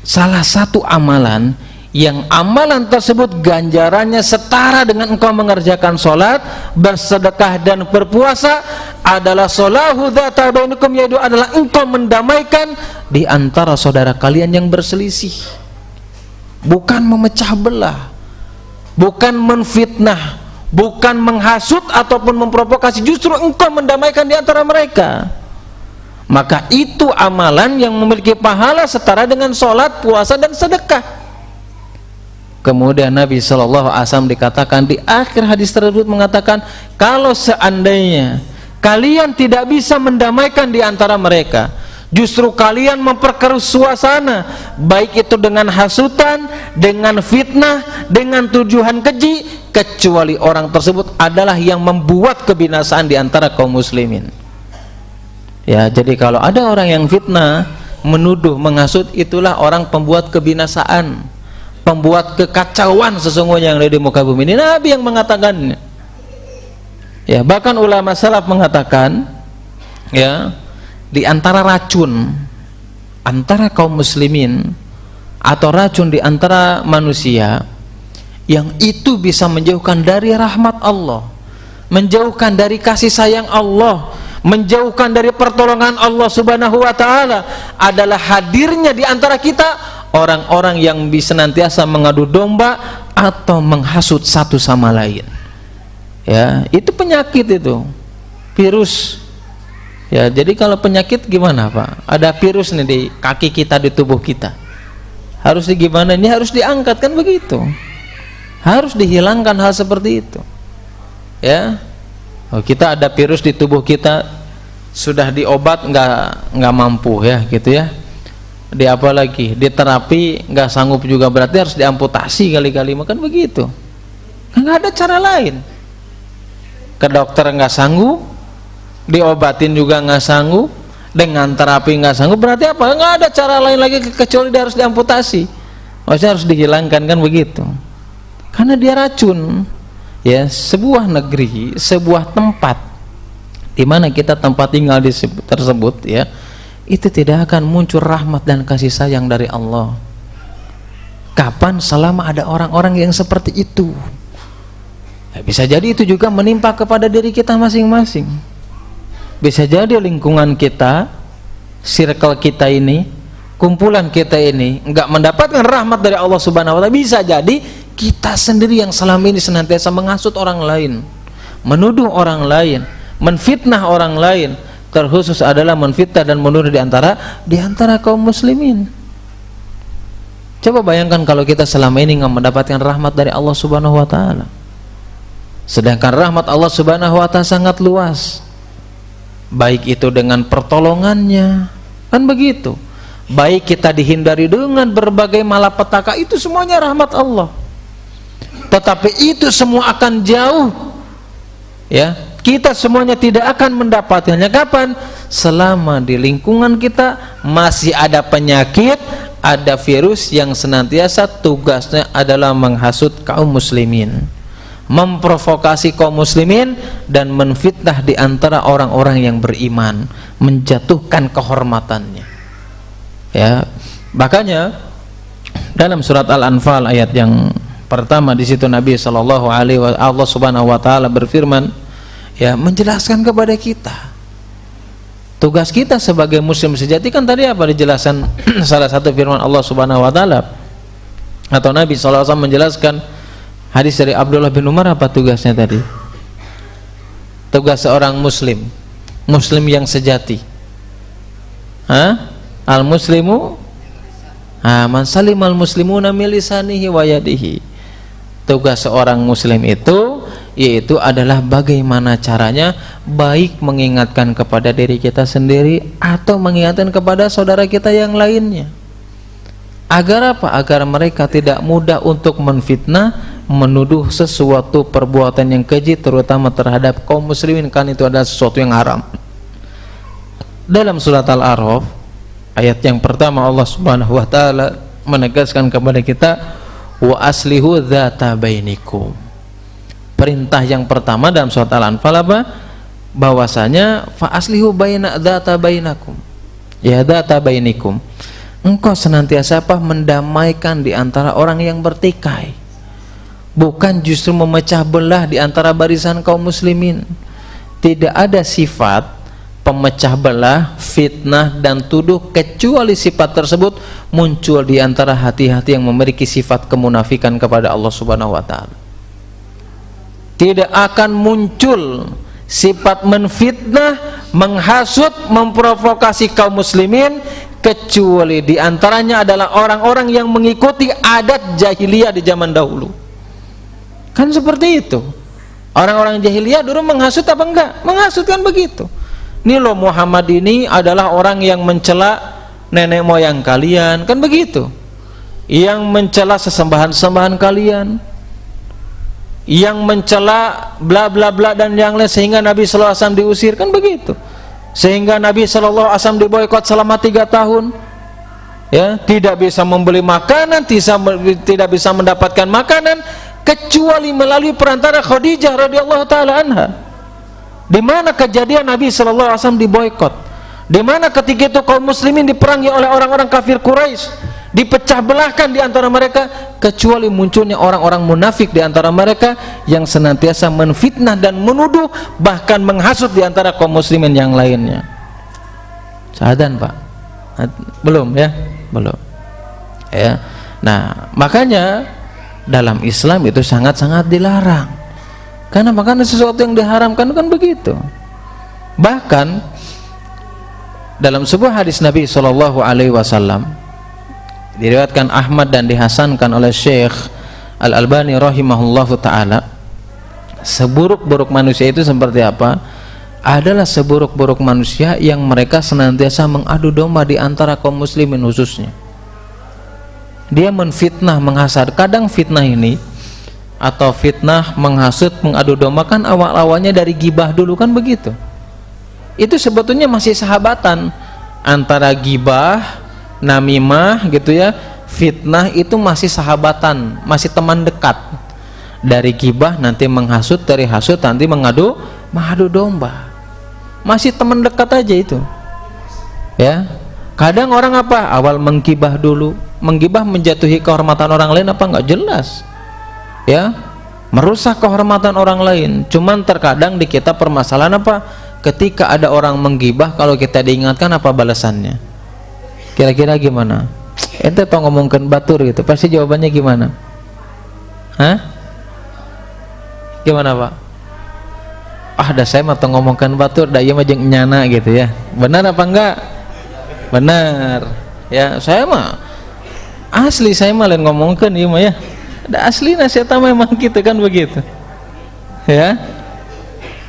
Speaker 1: Salah satu amalan yang amalan tersebut ganjarannya setara dengan engkau mengerjakan sholat, bersedekah dan berpuasa adalah sholahu dzata bainikum, yaitu adalah engkau mendamaikan di antara saudara kalian yang berselisih, bukan memecah belah, bukan menfitnah, bukan menghasut ataupun memprovokasi, justru engkau mendamaikan di antara mereka. Maka itu amalan yang memiliki pahala setara dengan sholat, puasa dan sedekah. Kemudian Nabi SAW dikatakan di akhir hadis tersebut mengatakan, kalau seandainya kalian tidak bisa mendamaikan di antara mereka, justru kalian memperkeruh suasana, baik itu dengan hasutan, dengan fitnah, dengan tujuan keji, kecuali orang tersebut adalah yang membuat kebinasaan di antara kaum muslimin. Ya, jadi kalau ada orang yang fitnah, menuduh, menghasut, itulah orang pembuat kebinasaan, pembuat kekacauan sesungguhnya yang ada di muka bumi ini. Nabi yang mengatakannya. Ya, bahkan ulama salaf mengatakan, ya, di antara racun antara kaum muslimin atau racun di antara manusia yang itu bisa menjauhkan dari rahmat Allah, menjauhkan dari kasih sayang Allah, menjauhkan dari pertolongan Allah Subhanahu wa ta'ala, adalah hadirnya di antara kita orang-orang yang bisa senantiasa mengadu domba atau menghasut satu sama lain. Ya, itu penyakit, itu virus. Ya, jadi kalau penyakit gimana Pak? Ada virus nih di kaki kita, di tubuh kita, harus gimana? Ini harus diangkat, kan begitu, harus dihilangkan hal seperti itu. Ya, oh, kita ada virus di tubuh kita, sudah diobat nggak mampu ya, gitu ya. Di apa lagi, di terapi nggak sanggup juga, berarti harus diamputasi kali-kali, makan begitu. Nggak ada cara lain. Ke dokter nggak sanggup, diobatin juga nggak sanggup, dengan terapi nggak sanggup, berarti apa? Nggak ada cara lain lagi kecuali dia harus diamputasi. Maksudnya harus dihilangkan, kan begitu. Karena dia racun. Ya, sebuah negeri, sebuah tempat di mana kita tempat tinggal tersebut ya, itu tidak akan muncul rahmat dan kasih sayang dari Allah. Kapan? Selama ada orang-orang yang seperti itu. Ya, bisa jadi itu juga menimpa kepada diri kita masing-masing. Bisa jadi lingkungan kita, circle kita ini, kumpulan kita ini enggak mendapatkan rahmat dari Allah Subhanahu wa taala. Bisa jadi kita sendiri yang selama ini senantiasa menghasut orang lain, menuduh orang lain, menfitnah orang lain, terkhusus adalah menfitnah dan menuduh di antara kaum muslimin. Coba bayangkan kalau kita selama ini nggak mendapatkan rahmat dari Allah Subhanahu wa taala. Sedangkan rahmat Allah Subhanahu wa taala sangat luas. Baik itu dengan pertolongannya, kan begitu. Baik kita dihindari dengan berbagai malapetaka, itu semuanya rahmat Allah. Tetapi itu semua akan jauh. Ya, kita semuanya tidak akan mendapatkannya. Kapan? Selama di lingkungan kita masih ada penyakit, ada virus yang senantiasa tugasnya adalah menghasut kaum muslimin, memprovokasi kaum muslimin, dan menfitnah di antara orang-orang yang beriman, menjatuhkan kehormatannya. Ya, makanya dalam surat Al-Anfal ayat yang pertama di situ Nabi sallallahu alaihi wasallam, Allah Subhanahu wa taala berfirman, ya, menjelaskan kepada kita tugas kita sebagai muslim sejati. Kan tadi apa dijelaskan salah satu firman Allah Subhanahu wa taala, atau Nabi sallallahu alaihi wasallam menjelaskan hadis dari Abdullah bin Umar, apa tugasnya tadi? Tugas seorang muslim, muslim yang sejati. Al muslimu man salimal muslimuna min lisanihi wa yadihi. Tugas seorang muslim itu yaitu adalah bagaimana caranya baik mengingatkan kepada diri kita sendiri atau mengingatkan kepada saudara kita yang lainnya. Agar apa? Agar mereka tidak mudah untuk menfitnah, menuduh sesuatu perbuatan yang keji, terutama terhadap kaum muslimin, kan itu adalah sesuatu yang haram. Dalam surat Al-A'raf ayat yang pertama, Allah Subhanahu wa taala menegaskan kepada kita, wa aslihu dzata bainikum. Perintah yang pertama dalam surat Al-Anfal apa? Bahwasanya fa aslihu baina dzata bainakum. Ya, dzata bainikum. Engkau senantiasa apa? Mendamaikan di antara orang yang bertikai. Bukan justru memecah belah di antara barisan kaum muslimin. Tidak ada sifat pemecah belah, fitnah dan tuduh kecuali sifat tersebut muncul di antara hati-hati yang memiliki sifat kemunafikan kepada Allah Subhanahu wa taala. Tidak akan muncul sifat menfitnah, menghasut, memprovokasi kaum muslimin kecuali di antaranya adalah orang-orang yang mengikuti adat jahiliyah di zaman dahulu. Kan seperti itu. Orang-orang jahiliyah dulu menghasut apa enggak? Menghasut, kan begitu. Ini loh, Muhammad ini adalah orang yang mencela nenek moyang kalian, kan begitu. Yang mencela sesembahan-sembahan kalian, yang mencela bla bla bla dan yang lain, sehingga Nabi sallallahu alaihi wasallam diusir, kan begitu. Sehingga Nabi sallallahu alaihi wasallam diboikot selama 3 tahun. Ya, tidak bisa membeli makanan, tidak bisa mendapatkan makanan kecuali melalui perantara Khadijah radhiyallahu taala anha. Di mana kejadian Nabi sallallahu alaihi wasallam diboikot? Di mana ketika itu kaum muslimin diperangi oleh orang-orang kafir Quraisy, dipecah belahkan di antara mereka, kecuali munculnya orang-orang munafik di antara mereka yang senantiasa menfitnah dan menuduh, bahkan menghasut di antara kaum muslimin yang lainnya. Sa'adan, Pak? Belum ya? Belum. Ya. Nah, makanya dalam Islam itu sangat-sangat dilarang. Karena makanya sesuatu yang diharamkan kan begitu. Bahkan dalam sebuah hadis Nabi sallallahu alaihi wasallam diriwayatkan Ahmad dan dihasankan oleh Syekh Al-Albani rahimahullahu taala, seburuk-buruk manusia itu seperti apa? Adalah seburuk-buruk manusia yang mereka senantiasa mengadu domba di antara kaum muslimin khususnya. Dia menfitnah, menghasad. Kadang fitnah ini atau fitnah, menghasut, mengadu domba kan awal-awalnya dari gibah dulu, kan begitu. Itu sebetulnya masih sahabatan antara gibah, namimah gitu ya. Fitnah itu masih sahabatan, masih teman dekat. Dari gibah nanti menghasut, dari hasut nanti mengadu domba. masih teman dekat aja itu. Ya, kadang orang apa? Awal menggibah dulu, menggibah menjatuhi kehormatan orang lain apa enggak jelas. Ya, merusak kehormatan orang lain. Cuman terkadang di kita permasalahan apa? Ketika ada orang menggibah, kalau kita diingatkan apa balasannya? Kira-kira gimana? Ente tau ngomongkan batur gitu, pasti jawabannya gimana? Hah? Gimana Pak? Ah, dah saya mah tau ngomongkan batur, dah iya mah jeung nyana gitu ya. Benar apa enggak? Benar. Ya, saya mah asli, saya mah lain ngomongkan ieu mah ya. Da asli nasihat memang gitu kan begitu. Ya.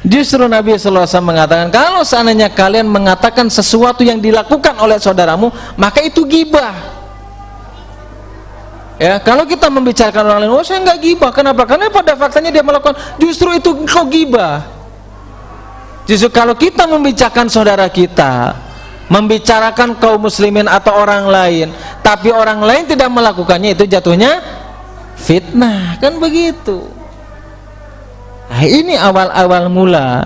Speaker 1: Justru Nabi sallallahu alaihi wasallam mengatakan, kalau seandainya kalian mengatakan sesuatu yang dilakukan oleh saudaramu, maka itu ghibah. Ya, kalau kita membicarakan orang lain, oh saya enggak ghibah. Kenapa? Karena pada faktanya dia melakukan, justru itu kau ghibah. Justru kalau kita membicarakan saudara kita, membicarakan kaum muslimin atau orang lain, tapi orang lain tidak melakukannya, itu jatuhnya fitnah, kan begitu. Nah, ini awal-awal mula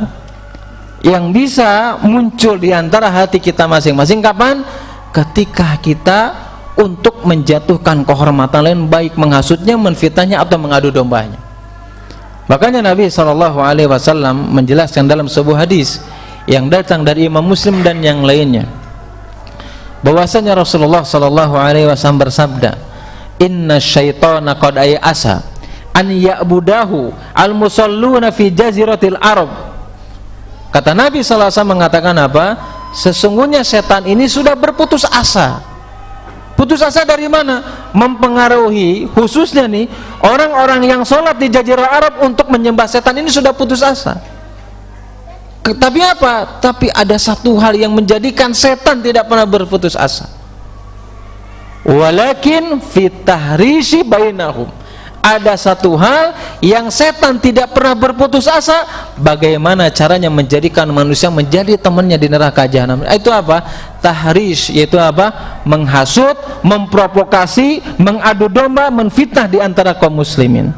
Speaker 1: yang bisa muncul di antara hati kita masing-masing. Kapan? Ketika kita untuk menjatuhkan kehormatan lain, baik menghasutnya, menfitnahnya atau mengadu dombanya. Makanya Nabi SAW menjelaskan dalam sebuah hadis yang datang dari Imam Muslim dan yang lainnya, bahwasanya Rasulullah SAW bersabda, inna syaitana qad ayasa an ya'budahu al-musalluna fi jaziratil Arab. Kata Nabi SAW mengatakan apa? Sesungguhnya setan ini sudah berputus asa. Putus asa dari mana? Mempengaruhi khususnya nih orang-orang yang sholat di Jazirah Arab untuk menyembah setan, ini sudah putus asa. Tapi apa? Tapi ada satu hal yang menjadikan setan tidak pernah berputus asa. Walakin fitahrishi bainahum. Ada satu hal yang setan tidak pernah berputus asa, bagaimana caranya menjadikan manusia menjadi temannya di neraka jahanam. Itu apa? Tahrish, yaitu apa? Menghasut, memprovokasi, mengadu domba, menfitnah di antara kaum muslimin.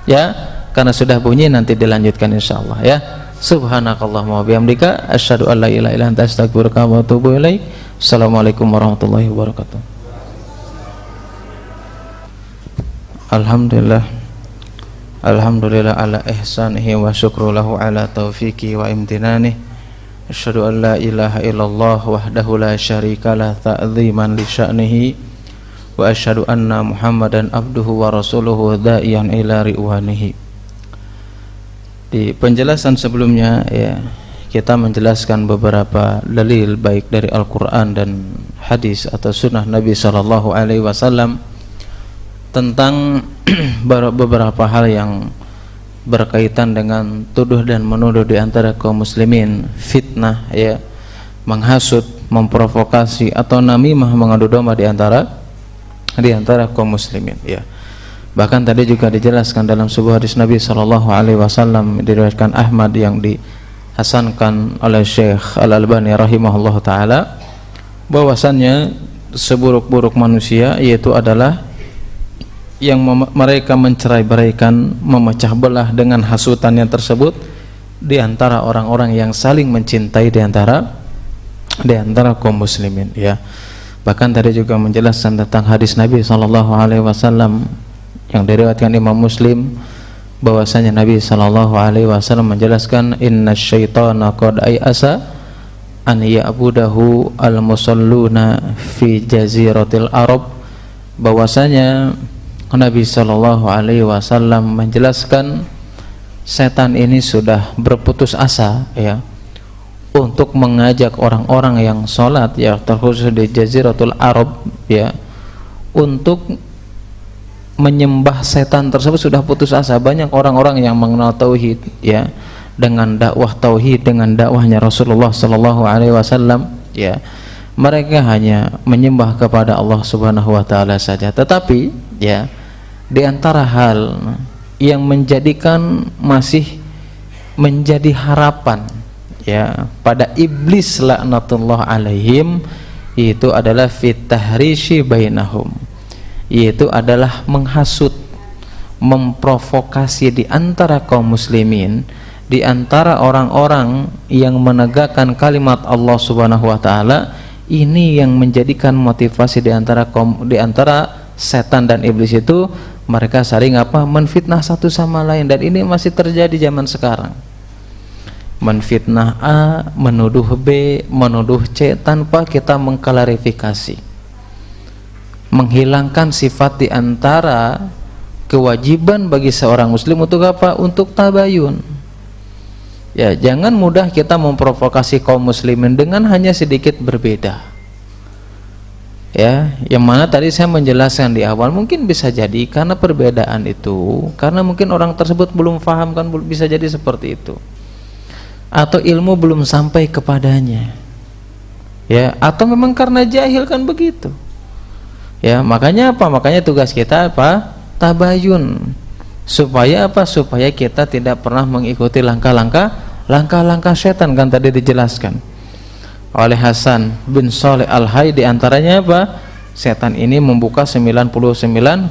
Speaker 1: Ya, karena sudah bunyi nanti dilanjutkan insyaallah ya. Subhanakallahumma wa bihamdika asyhadu an la ilaha illa anta astaghfiruka wa atubu ilaik. Assalamualaikum warahmatullahi wabarakatuh. Alhamdulillah, alhamdulillah ala ihsanihi wa syukru lahu ala taufiqi wa imtinani. Asyhadu an la ilaha illallah wahdahu la syarika lah ta'ziman li sya'nihi, wa asyhadu anna Muhammadan abduhu wa rasuluhu da'iyan ila ridwanihi. Di penjelasan sebelumnya ya, kita menjelaskan beberapa dalil baik dari Al-Qur'an dan hadis atau sunnah Nabi sallallahu alaihi wasallam tentang beberapa hal yang berkaitan dengan tuduh dan menuduh di antara kaum muslimin, fitnah ya, menghasut, memprovokasi atau namimah, mengadu domba di antara kaum muslimin ya. Bahkan tadi juga dijelaskan dalam sebuah hadis Nabi sallallahu alaihi wasallam diriwayatkan Ahmad yang dihasankan oleh Syekh Al-Albani rahimahullahu taala, bahwasannya seburuk-buruk manusia yaitu adalah yang mereka mencerai-beraikan, memecah belah dengan hasutannya tersebut di antara orang-orang yang saling mencintai di antara kaum muslimin ya. Bahkan tadi juga menjelaskan tentang hadis Nabi sallallahu alaihi wasallam yang diriwayatkan Imam Muslim, bahwasanya Nabi sallallahu alaihi wasallam menjelaskan innasyaitana qad ayasa an ya'budahu al-musalluna fi jaziratil Arab, bahwasanya Nabi sallallahu alaihi wasallam menjelaskan setan ini sudah berputus asa ya untuk mengajak orang-orang yang sholat ya, terkhusus di Jaziratul Arab ya, untuk menyembah setan tersebut. Sudah putus asa. Banyak orang-orang yang mengenal tauhid ya, dengan dakwah tauhid, dengan dakwahnya Rasulullah sallallahu alaihi wasallam ya, mereka hanya menyembah kepada Allah Subhanahu wa taala saja. Tetapi ya, di antara hal yang menjadikan masih menjadi harapan ya pada iblis laknatullah alaihim, itu adalah fitahrishi bainahum, yaitu adalah menghasut, memprovokasi di antara kaum muslimin di antara orang-orang yang menegakkan kalimat Allah Subhanahu wa taala, ini yang menjadikan motivasi di antara setan dan iblis itu, mereka saling menfitnah satu sama lain, dan ini masih terjadi zaman sekarang. Menfitnah A, menuduh B, menuduh C tanpa kita mengklarifikasi. Menghilangkan sifat di antara kewajiban bagi seorang muslim untuk Untuk tabayun. Ya, jangan mudah kita memprovokasi kaum muslimin dengan hanya sedikit berbeda. Ya, yang mana tadi saya menjelaskan di awal, mungkin bisa jadi karena perbedaan itu, karena mungkin orang tersebut belum paham, kan bisa jadi seperti itu. Atau ilmu belum sampai kepadanya. Ya, atau memang karena jahil, kan begitu. Ya, makanya Makanya tugas kita tabayun. Supaya Supaya kita tidak pernah mengikuti langkah-langkah setan, kan tadi dijelaskan oleh Hasan bin Shalih Al-Hay. Di antaranya setan ini membuka 99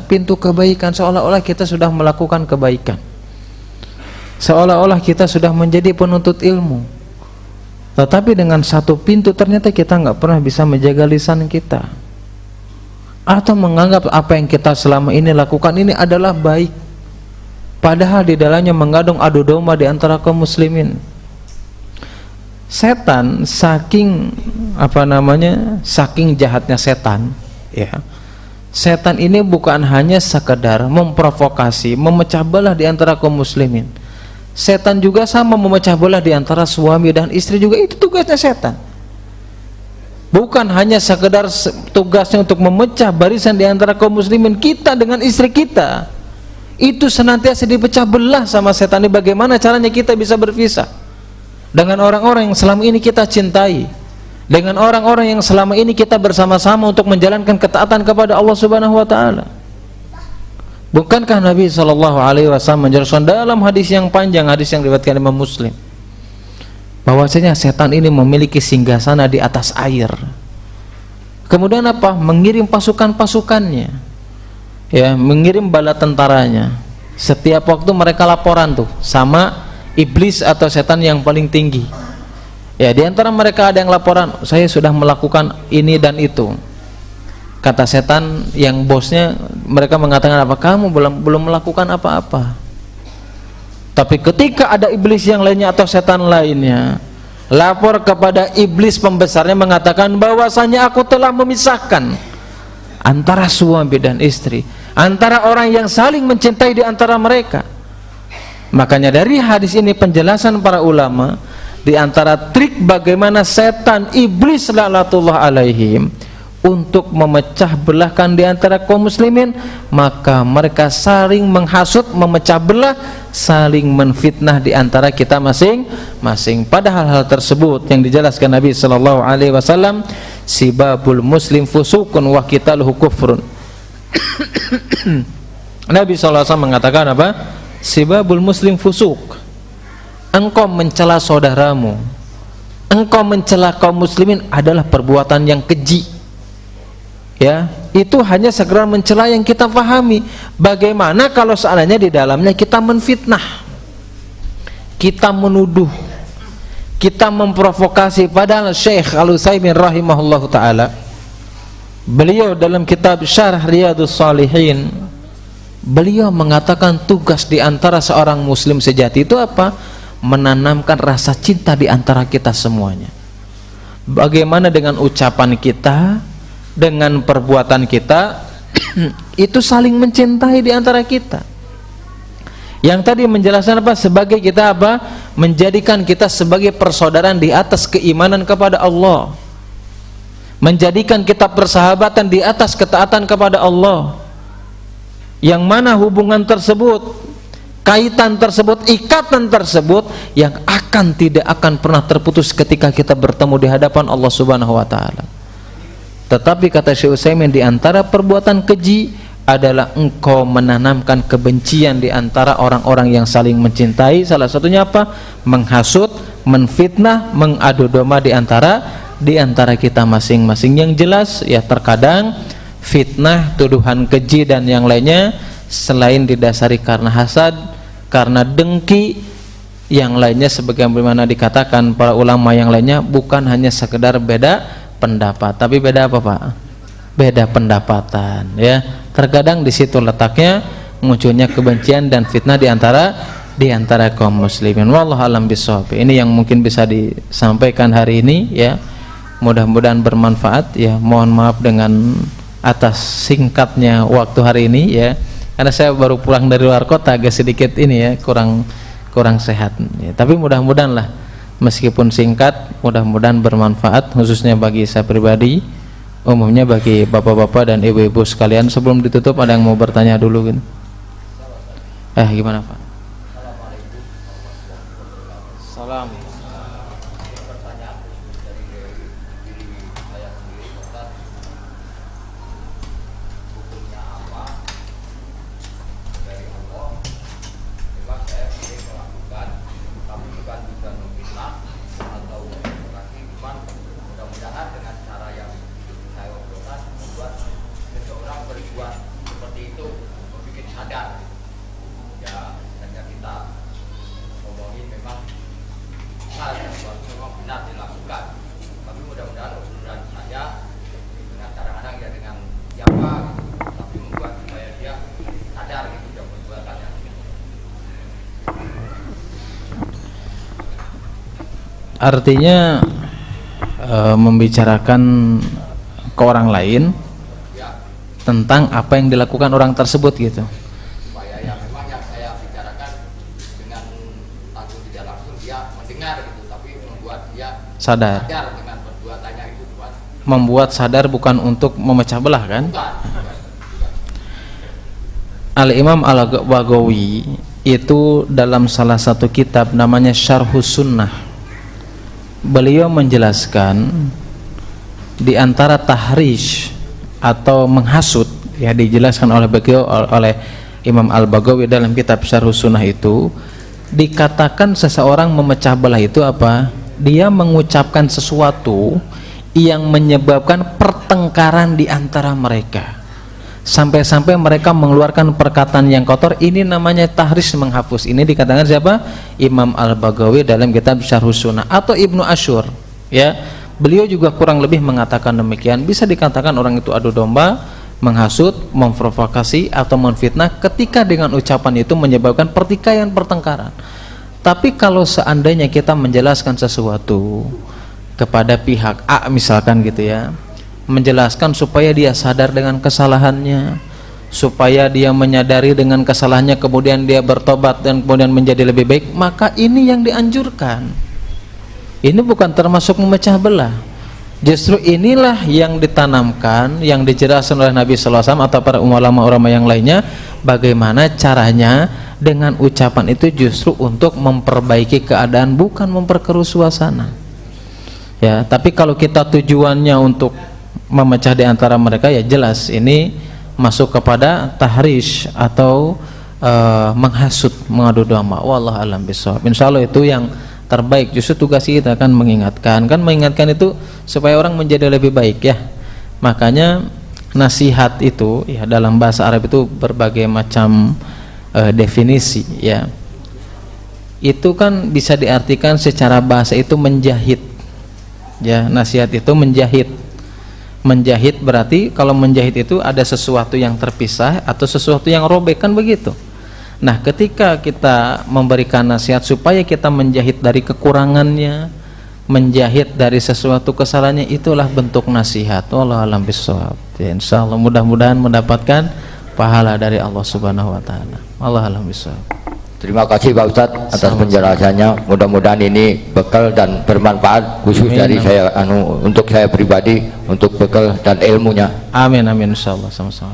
Speaker 1: pintu kebaikan, seolah-olah kita sudah melakukan kebaikan, seolah-olah kita sudah menjadi penuntut ilmu, tetapi dengan satu pintu ternyata kita nggak pernah bisa menjaga lisan kita, atau menganggap apa yang kita selama ini lakukan ini adalah baik, padahal di dalamnya mengandung adu domba di antara kaum muslimin. Setan saking saking jahatnya setan, ya. Setan ini bukan hanya sekedar memprovokasi, memecah belah di antara kaum muslimin. Setan juga sama memecah belah di antara suami dan istri juga, itu tugasnya setan. Bukan hanya sekedar tugasnya untuk memecah barisan di antara kaum muslimin, kita dengan istri kita itu senantiasa dipecah belah sama setan. Ini bagaimana caranya kita bisa berpisah dengan orang-orang yang selama ini kita cintai, dengan orang-orang yang selama ini kita bersama-sama untuk menjalankan ketaatan kepada Allah Subhanahu wa taala. Bukankah Nabi SAW menjelaskan dalam hadis yang panjang, hadis yang diriwayatkan Imam Muslim, bahwasanya setan ini memiliki singgasana di atas air. Kemudian mengirim pasukan-pasukannya, ya, mengirim bala tentaranya. Setiap waktu mereka laporan sama iblis atau setan yang paling tinggi. Ya, di antara mereka ada yang laporan, saya sudah melakukan ini dan itu. Kata setan yang bosnya, mereka mengatakan kamu belum melakukan apa-apa. Tapi ketika ada iblis yang lainnya atau setan lainnya lapor kepada iblis pembesarnya, mengatakan bahwasanya aku telah memisahkan antara suami dan istri, antara orang yang saling mencintai di antara mereka. Makanya dari hadis ini penjelasan para ulama, di antara trik bagaimana setan, iblis laknatullah alaihim untuk memecah belahkan di antara kaum muslimin, maka mereka saling menghasut, memecah belah, saling menfitnah di antara kita masing-masing. Padahal hal tersebut yang dijelaskan Nabi sallallahu alaihi wasallam, sibabul muslim fusukun wa qitaluhu kufrun. Nabi sallallahu alaihi wasallam mengatakan sibabul muslim fusuk. Engkau mencela saudaramu, engkau mencela kaum muslimin adalah perbuatan yang keji. Ya, itu hanya segera mencela yang kita pahami. Bagaimana kalau seandainya di dalamnya kita menfitnah, kita menuduh, kita memprovokasi? Padahal Syekh Al-Utsaimin rahimahullahu taala, beliau dalam kitab Syarah Riyadhus Shalihin, beliau mengatakan tugas di antara seorang muslim sejati itu menanamkan rasa cinta di antara kita semuanya. Bagaimana dengan ucapan kita, dengan perbuatan kita itu saling mencintai di antara kita. Yang tadi menjelaskan sebagai kita menjadikan kita sebagai persaudaraan di atas keimanan kepada Allah, menjadikan kita persahabatan di atas ketaatan kepada Allah, yang mana hubungan tersebut, kaitan tersebut, ikatan tersebut yang tidak akan pernah terputus ketika kita bertemu di hadapan Allah Subhanahu wa taala. Tetapi kata Syekh Utsaimin, di antara perbuatan keji adalah engkau menanamkan kebencian di antara orang-orang yang saling mencintai. Salah satunya menghasut, menfitnah, mengadu domba di antara kita masing-masing. Yang jelas ya, terkadang fitnah, tuduhan keji dan yang lainnya selain didasari karena hasad, karena dengki, yang lainnya sebagaimana dikatakan para ulama yang lainnya bukan hanya sekedar beda pendapat, tapi beda apa Pak? Beda pendapatan ya. Terkadang di situ letaknya munculnya kebencian dan fitnah di antara kaum muslimin. Wallahu alam bishawab. Ini yang mungkin bisa disampaikan hari ini ya. Mudah-mudahan bermanfaat ya. Mohon maaf dengan atas singkatnya waktu hari ini ya. Karena saya baru pulang dari luar kota, agak sedikit ini ya, kurang sehat ya. Tapi mudah-mudahan lah, meskipun singkat, mudah-mudahan bermanfaat khususnya bagi saya pribadi, umumnya bagi bapak-bapak dan ibu-ibu sekalian. Sebelum ditutup ada yang mau bertanya dulu gitu. Gimana Pak? Salam. Artinya membicarakan ke orang lain tentang apa yang dilakukan orang tersebut gitu.
Speaker 2: Supaya ya memang yang saya bicarakan dengan langsung tidak langsung dia mendengar gitu, tapi membuat dia
Speaker 1: sadar
Speaker 2: dengan perbuatannya itu, Tuhan.
Speaker 1: Membuat sadar bukan untuk memecah belah kan?
Speaker 2: Bukan.
Speaker 1: Al-Imam Al-Baghawi itu dalam salah satu kitab namanya Syarhus Sunnah, beliau menjelaskan di antara tahrish atau menghasut ya, dijelaskan oleh beliau oleh Imam Al-Baghawi dalam kitab Syarhus Sunnah itu, dikatakan seseorang memecah belah itu apa? Dia mengucapkan sesuatu yang menyebabkan pertengkaran di antara mereka, sampai-sampai mereka mengeluarkan perkataan yang kotor. Ini namanya tahrish, menghapus. Ini dikatakan siapa? Imam Al-Baghawi dalam kitab Syarhus Sunnah. Atau Ibnu Ashur ya, beliau juga kurang lebih mengatakan demikian. Bisa dikatakan orang itu adu domba, menghasut, memprovokasi atau menfitnah ketika dengan ucapan itu menyebabkan pertikaian, pertengkaran. Tapi kalau seandainya kita menjelaskan sesuatu kepada pihak A misalkan gitu ya, menjelaskan supaya dia sadar dengan kesalahannya, supaya dia menyadari dengan kesalahannya, kemudian dia bertobat dan kemudian menjadi lebih baik, maka ini yang dianjurkan. Ini bukan termasuk memecah belah. Justru inilah yang ditanamkan, yang dijelaskan oleh Nabi sallallahu alaihi wasallam atau para ulama-ulama yang lainnya, bagaimana caranya dengan ucapan itu justru untuk memperbaiki keadaan, bukan memperkeruh suasana ya. Tapi kalau kita tujuannya untuk memecah di antara mereka, ya jelas ini masuk kepada tahrish atau menghasut, mengadu domba. Wallahu a'lam bishawab. Insyaallah itu yang terbaik. Justru tugas kita kan mengingatkan, itu supaya orang menjadi lebih baik ya. Makanya nasihat itu ya, dalam bahasa Arab itu berbagai macam definisi ya. Itu kan bisa diartikan secara bahasa itu menjahit ya. Nasihat itu menjahit. Menjahit berarti kalau menjahit itu ada sesuatu yang terpisah atau sesuatu yang robek kan begitu. Nah, ketika kita memberikan nasihat supaya kita menjahit dari kekurangannya, menjahit dari sesuatu kesalahannya, itulah bentuk nasihat. Wallahu a'lam bishawab. Ya, insyaallah mudah-mudahan mendapatkan pahala dari Allah Subhanahu wa taala. Wallahu a'lam bishawab.
Speaker 2: Terima kasih Pak Ustadz atas penjelasannya. Mudah-mudahan ini bekal dan bermanfaat khusus dari saya untuk saya pribadi, untuk bekal dan ilmunya.
Speaker 1: Amin amin insyaallah. Sama-sama.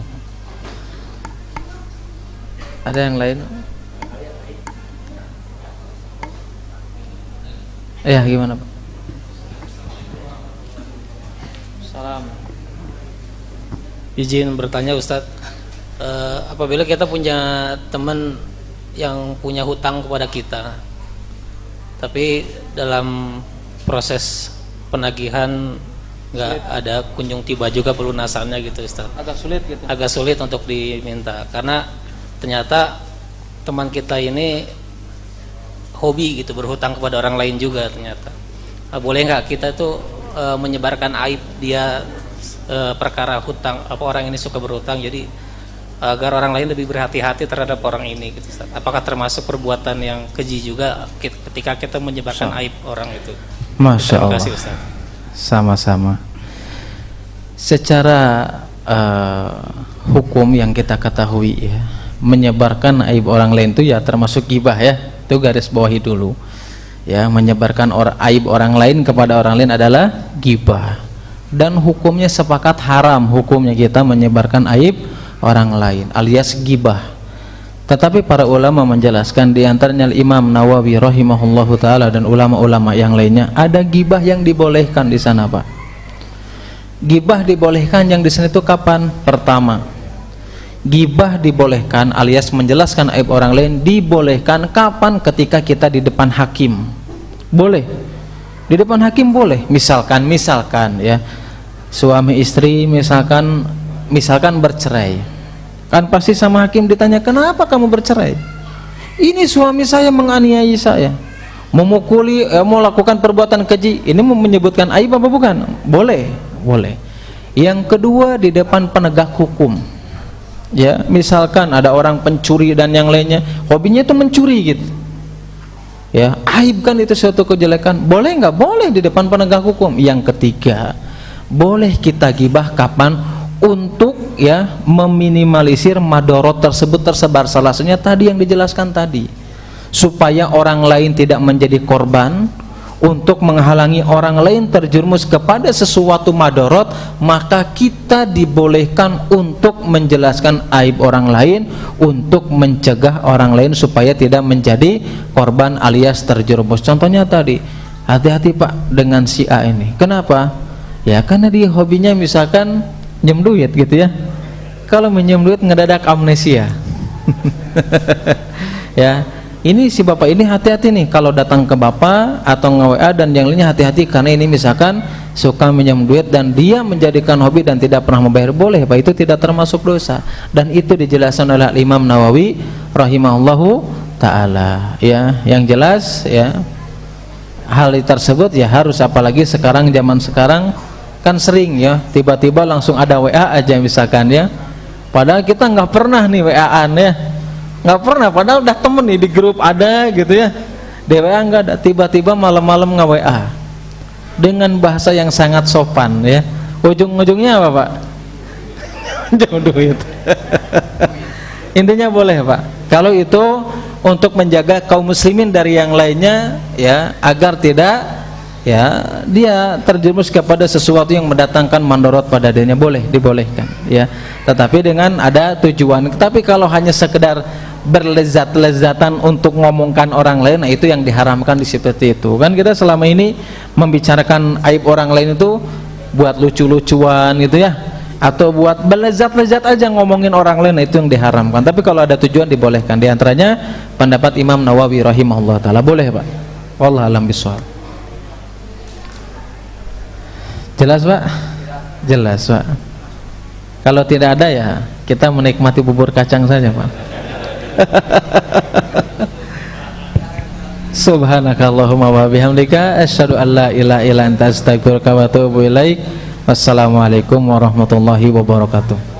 Speaker 1: Ada yang lain? Ya, gimana Pak?
Speaker 3: Salam. Izin bertanya Ustadz, apabila kita punya teman yang punya hutang kepada kita, tapi dalam proses penagihan nggak ada kunjung tiba juga pelunasannya gitu Ustadz.
Speaker 1: Agak sulit gitu.
Speaker 3: Agak sulit untuk diminta karena ternyata teman kita ini hobi gitu, berhutang kepada orang lain juga ternyata. Boleh nggak kita tuh menyebarkan aib dia perkara hutang, apa orang ini suka berhutang, jadi agar orang lain lebih berhati-hati terhadap orang ini gitu, Ustaz. Apakah termasuk perbuatan yang keji juga ketika kita menyebarkan aib orang itu?
Speaker 1: Masya
Speaker 3: Terima
Speaker 1: Allah.
Speaker 3: kasih, Ustaz.
Speaker 1: Sama-sama. Secara hukum yang kita ketahui ya, menyebarkan aib orang lain itu ya termasuk gibah ya. Itu garis bawahi dulu. Ya, menyebarkan aib orang lain kepada orang lain adalah gibah. Dan hukumnya sepakat haram hukumnya kita menyebarkan aib orang lain alias gibah. Tetapi para ulama menjelaskan, di antaranya Imam Nawawi rahimahullahu taala dan ulama-ulama yang lainnya, ada gibah yang dibolehkan di sana, Pak. Gibah dibolehkan yang di sini itu kapan? Pertama, gibah dibolehkan alias menjelaskan aib orang lain dibolehkan kapan? Ketika kita di depan hakim. Boleh. Di depan hakim boleh. Misalkan ya, suami istri misalkan bercerai. Kan pasti sama hakim ditanya, "Kenapa kamu bercerai?" "Ini suami saya menganiaya saya, memukuli, mau lakukan perbuatan keji." Ini mau menyebutkan aib apa bukan? Boleh. Yang kedua, di depan penegak hukum. Ya, misalkan ada orang pencuri dan yang lainnya, hobinya itu mencuri gitu. Ya, aib kan itu suatu kejelekan. Boleh nggak? Boleh di depan penegak hukum. Yang ketiga, boleh kita gibah kapan? Untuk ya meminimalisir madorot tersebut tersebar. Salah satunya tadi yang dijelaskan tadi, supaya orang lain tidak menjadi korban. Untuk menghalangi orang lain terjerumus kepada sesuatu madorot, maka kita dibolehkan untuk menjelaskan aib orang lain, untuk mencegah orang lain supaya tidak menjadi korban alias terjerumus. Contohnya tadi, hati-hati Pak dengan si A ini. Kenapa? Ya karena dia hobinya misalkan njem duit gitu ya. Kalau minjem duit ngedadak amnesia. Ya, ini si bapak ini hati-hati nih kalau datang ke bapak atau nge-WA dan yang lainnya, hati-hati karena ini misalkan suka minjem duit dan dia menjadikan hobi dan tidak pernah membayar. Boleh Pak, itu tidak termasuk dosa, dan itu dijelaskan oleh Imam Nawawi rahimahullahu taala. Ya, yang jelas ya hal tersebut ya harus, apalagi sekarang, zaman sekarang kan sering ya tiba-tiba langsung ada WA aja misalkan ya, padahal kita nggak pernah nih WA-an ya, nggak pernah, padahal udah temen nih di grup ada gitu ya, di WA nggak ada, tiba-tiba malam-malam nge-WA dengan bahasa yang sangat sopan ya, ujung-ujungnya apa Pak? Jauh duit. Intinya boleh Pak, kalau itu untuk menjaga kaum muslimin dari yang lainnya ya, agar tidak ya dia terjerumus kepada sesuatu yang mendatangkan mandorot pada dirinya, boleh, dibolehkan ya, tetapi dengan ada tujuan. Tapi kalau hanya sekedar berlezat-lezatan untuk ngomongkan orang lain, nah itu yang diharamkan di seperti itu. Kan kita selama ini membicarakan aib orang lain itu buat lucu-lucuan gitu ya, atau buat berlezat-lezat aja ngomongin orang lain, nah itu yang diharamkan. Tapi kalau ada tujuan dibolehkan. Di antaranya pendapat Imam Nawawi rahimahullah taala, boleh Pak. Wallahu a'lam bishawab. Jelas Pak? Jelas Pak. Kalau tidak ada ya kita menikmati bubur kacang saja Pak. Subhanakallahumma wa bihamdika asyhadu an la ilaha illa anta astaghfiruka wa atubu ilaik. Wassalamualaikum warahmatullahi wabarakatuh.